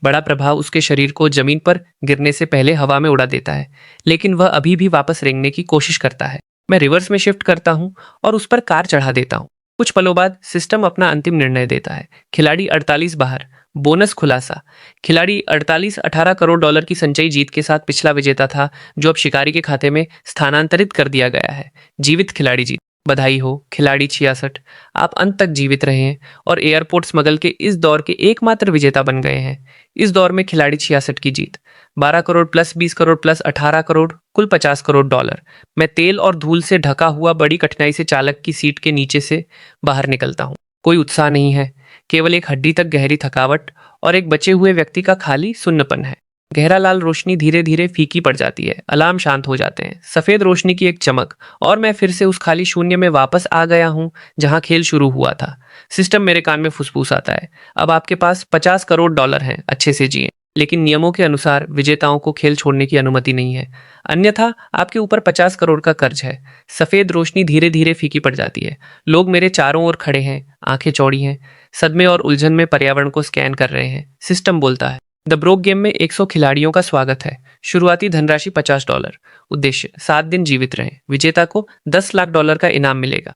बड़ा प्रभाव उसके शरीर को जमीन पर गिरने से पहले हवा में उड़ा देता है, लेकिन वह अभी भी वापस रेंगने की कोशिश करता है। मैं रिवर्स में शिफ्ट करता हूं और उस पर कार चढ़ा देता हूं। कुछ पलों बाद सिस्टम अपना अंतिम निर्णय देता है। खिलाड़ी 48 बाहर। बोनस खुलासा। खिलाड़ी 48 18 करोड़ डॉलर की संचयी जीत के साथ पिछला विजेता था, जो अब शिकारी के खाते में स्थानांतरित कर दिया गया है। जीवित खिलाड़ी जीत। बधाई हो खिलाड़ी 66। आप अंत तक जीवित रहे हैं और एयरपोर्ट स्मगल के इस दौर के एकमात्र विजेता बन गए हैं। इस दौर में खिलाड़ी 66 की जीत। 12 करोड़ प्लस 20 करोड़ प्लस 18 करोड़, कुल 50 करोड़ डॉलर। मैं तेल और धूल से ढका हुआ बड़ी कठिनाई से चालक की सीट के नीचे से बाहर निकलता हूँ। कोई उत्साह नहीं है, केवल एक हड्डी तक गहरी थकावट और एक बचे हुए व्यक्ति का खाली सुन्नपन है। गहरा लाल रोशनी धीरे धीरे फीकी पड़ जाती है। अलार्म शांत हो जाते हैं। सफेद रोशनी की एक चमक और मैं फिर से उस खाली शून्य में वापस आ गया हूं जहां खेल शुरू हुआ था। सिस्टम मेरे कान में फुसफुसाता है, अब आपके पास 50 करोड़ डॉलर हैं, अच्छे से जिए। लेकिन नियमों के अनुसार विजेताओं को खेल छोड़ने की अनुमति नहीं है, अन्यथा आपके ऊपर 50 करोड़ का कर्ज है। सफेद रोशनी धीरे धीरे फीकी पड़ जाती है। लोग मेरे चारों ओर खड़े हैं, आंखें चौड़ी हैं, सदमे और उलझन में पर्यावरण को स्कैन कर रहे हैं। सिस्टम बोलता है, द ब्रोक गेम में 100 खिलाड़ियों का स्वागत है। शुरुआती धनराशि $50। उद्देश्य 7 दिन जीवित रहें। विजेता को $10 लाख का इनाम मिलेगा।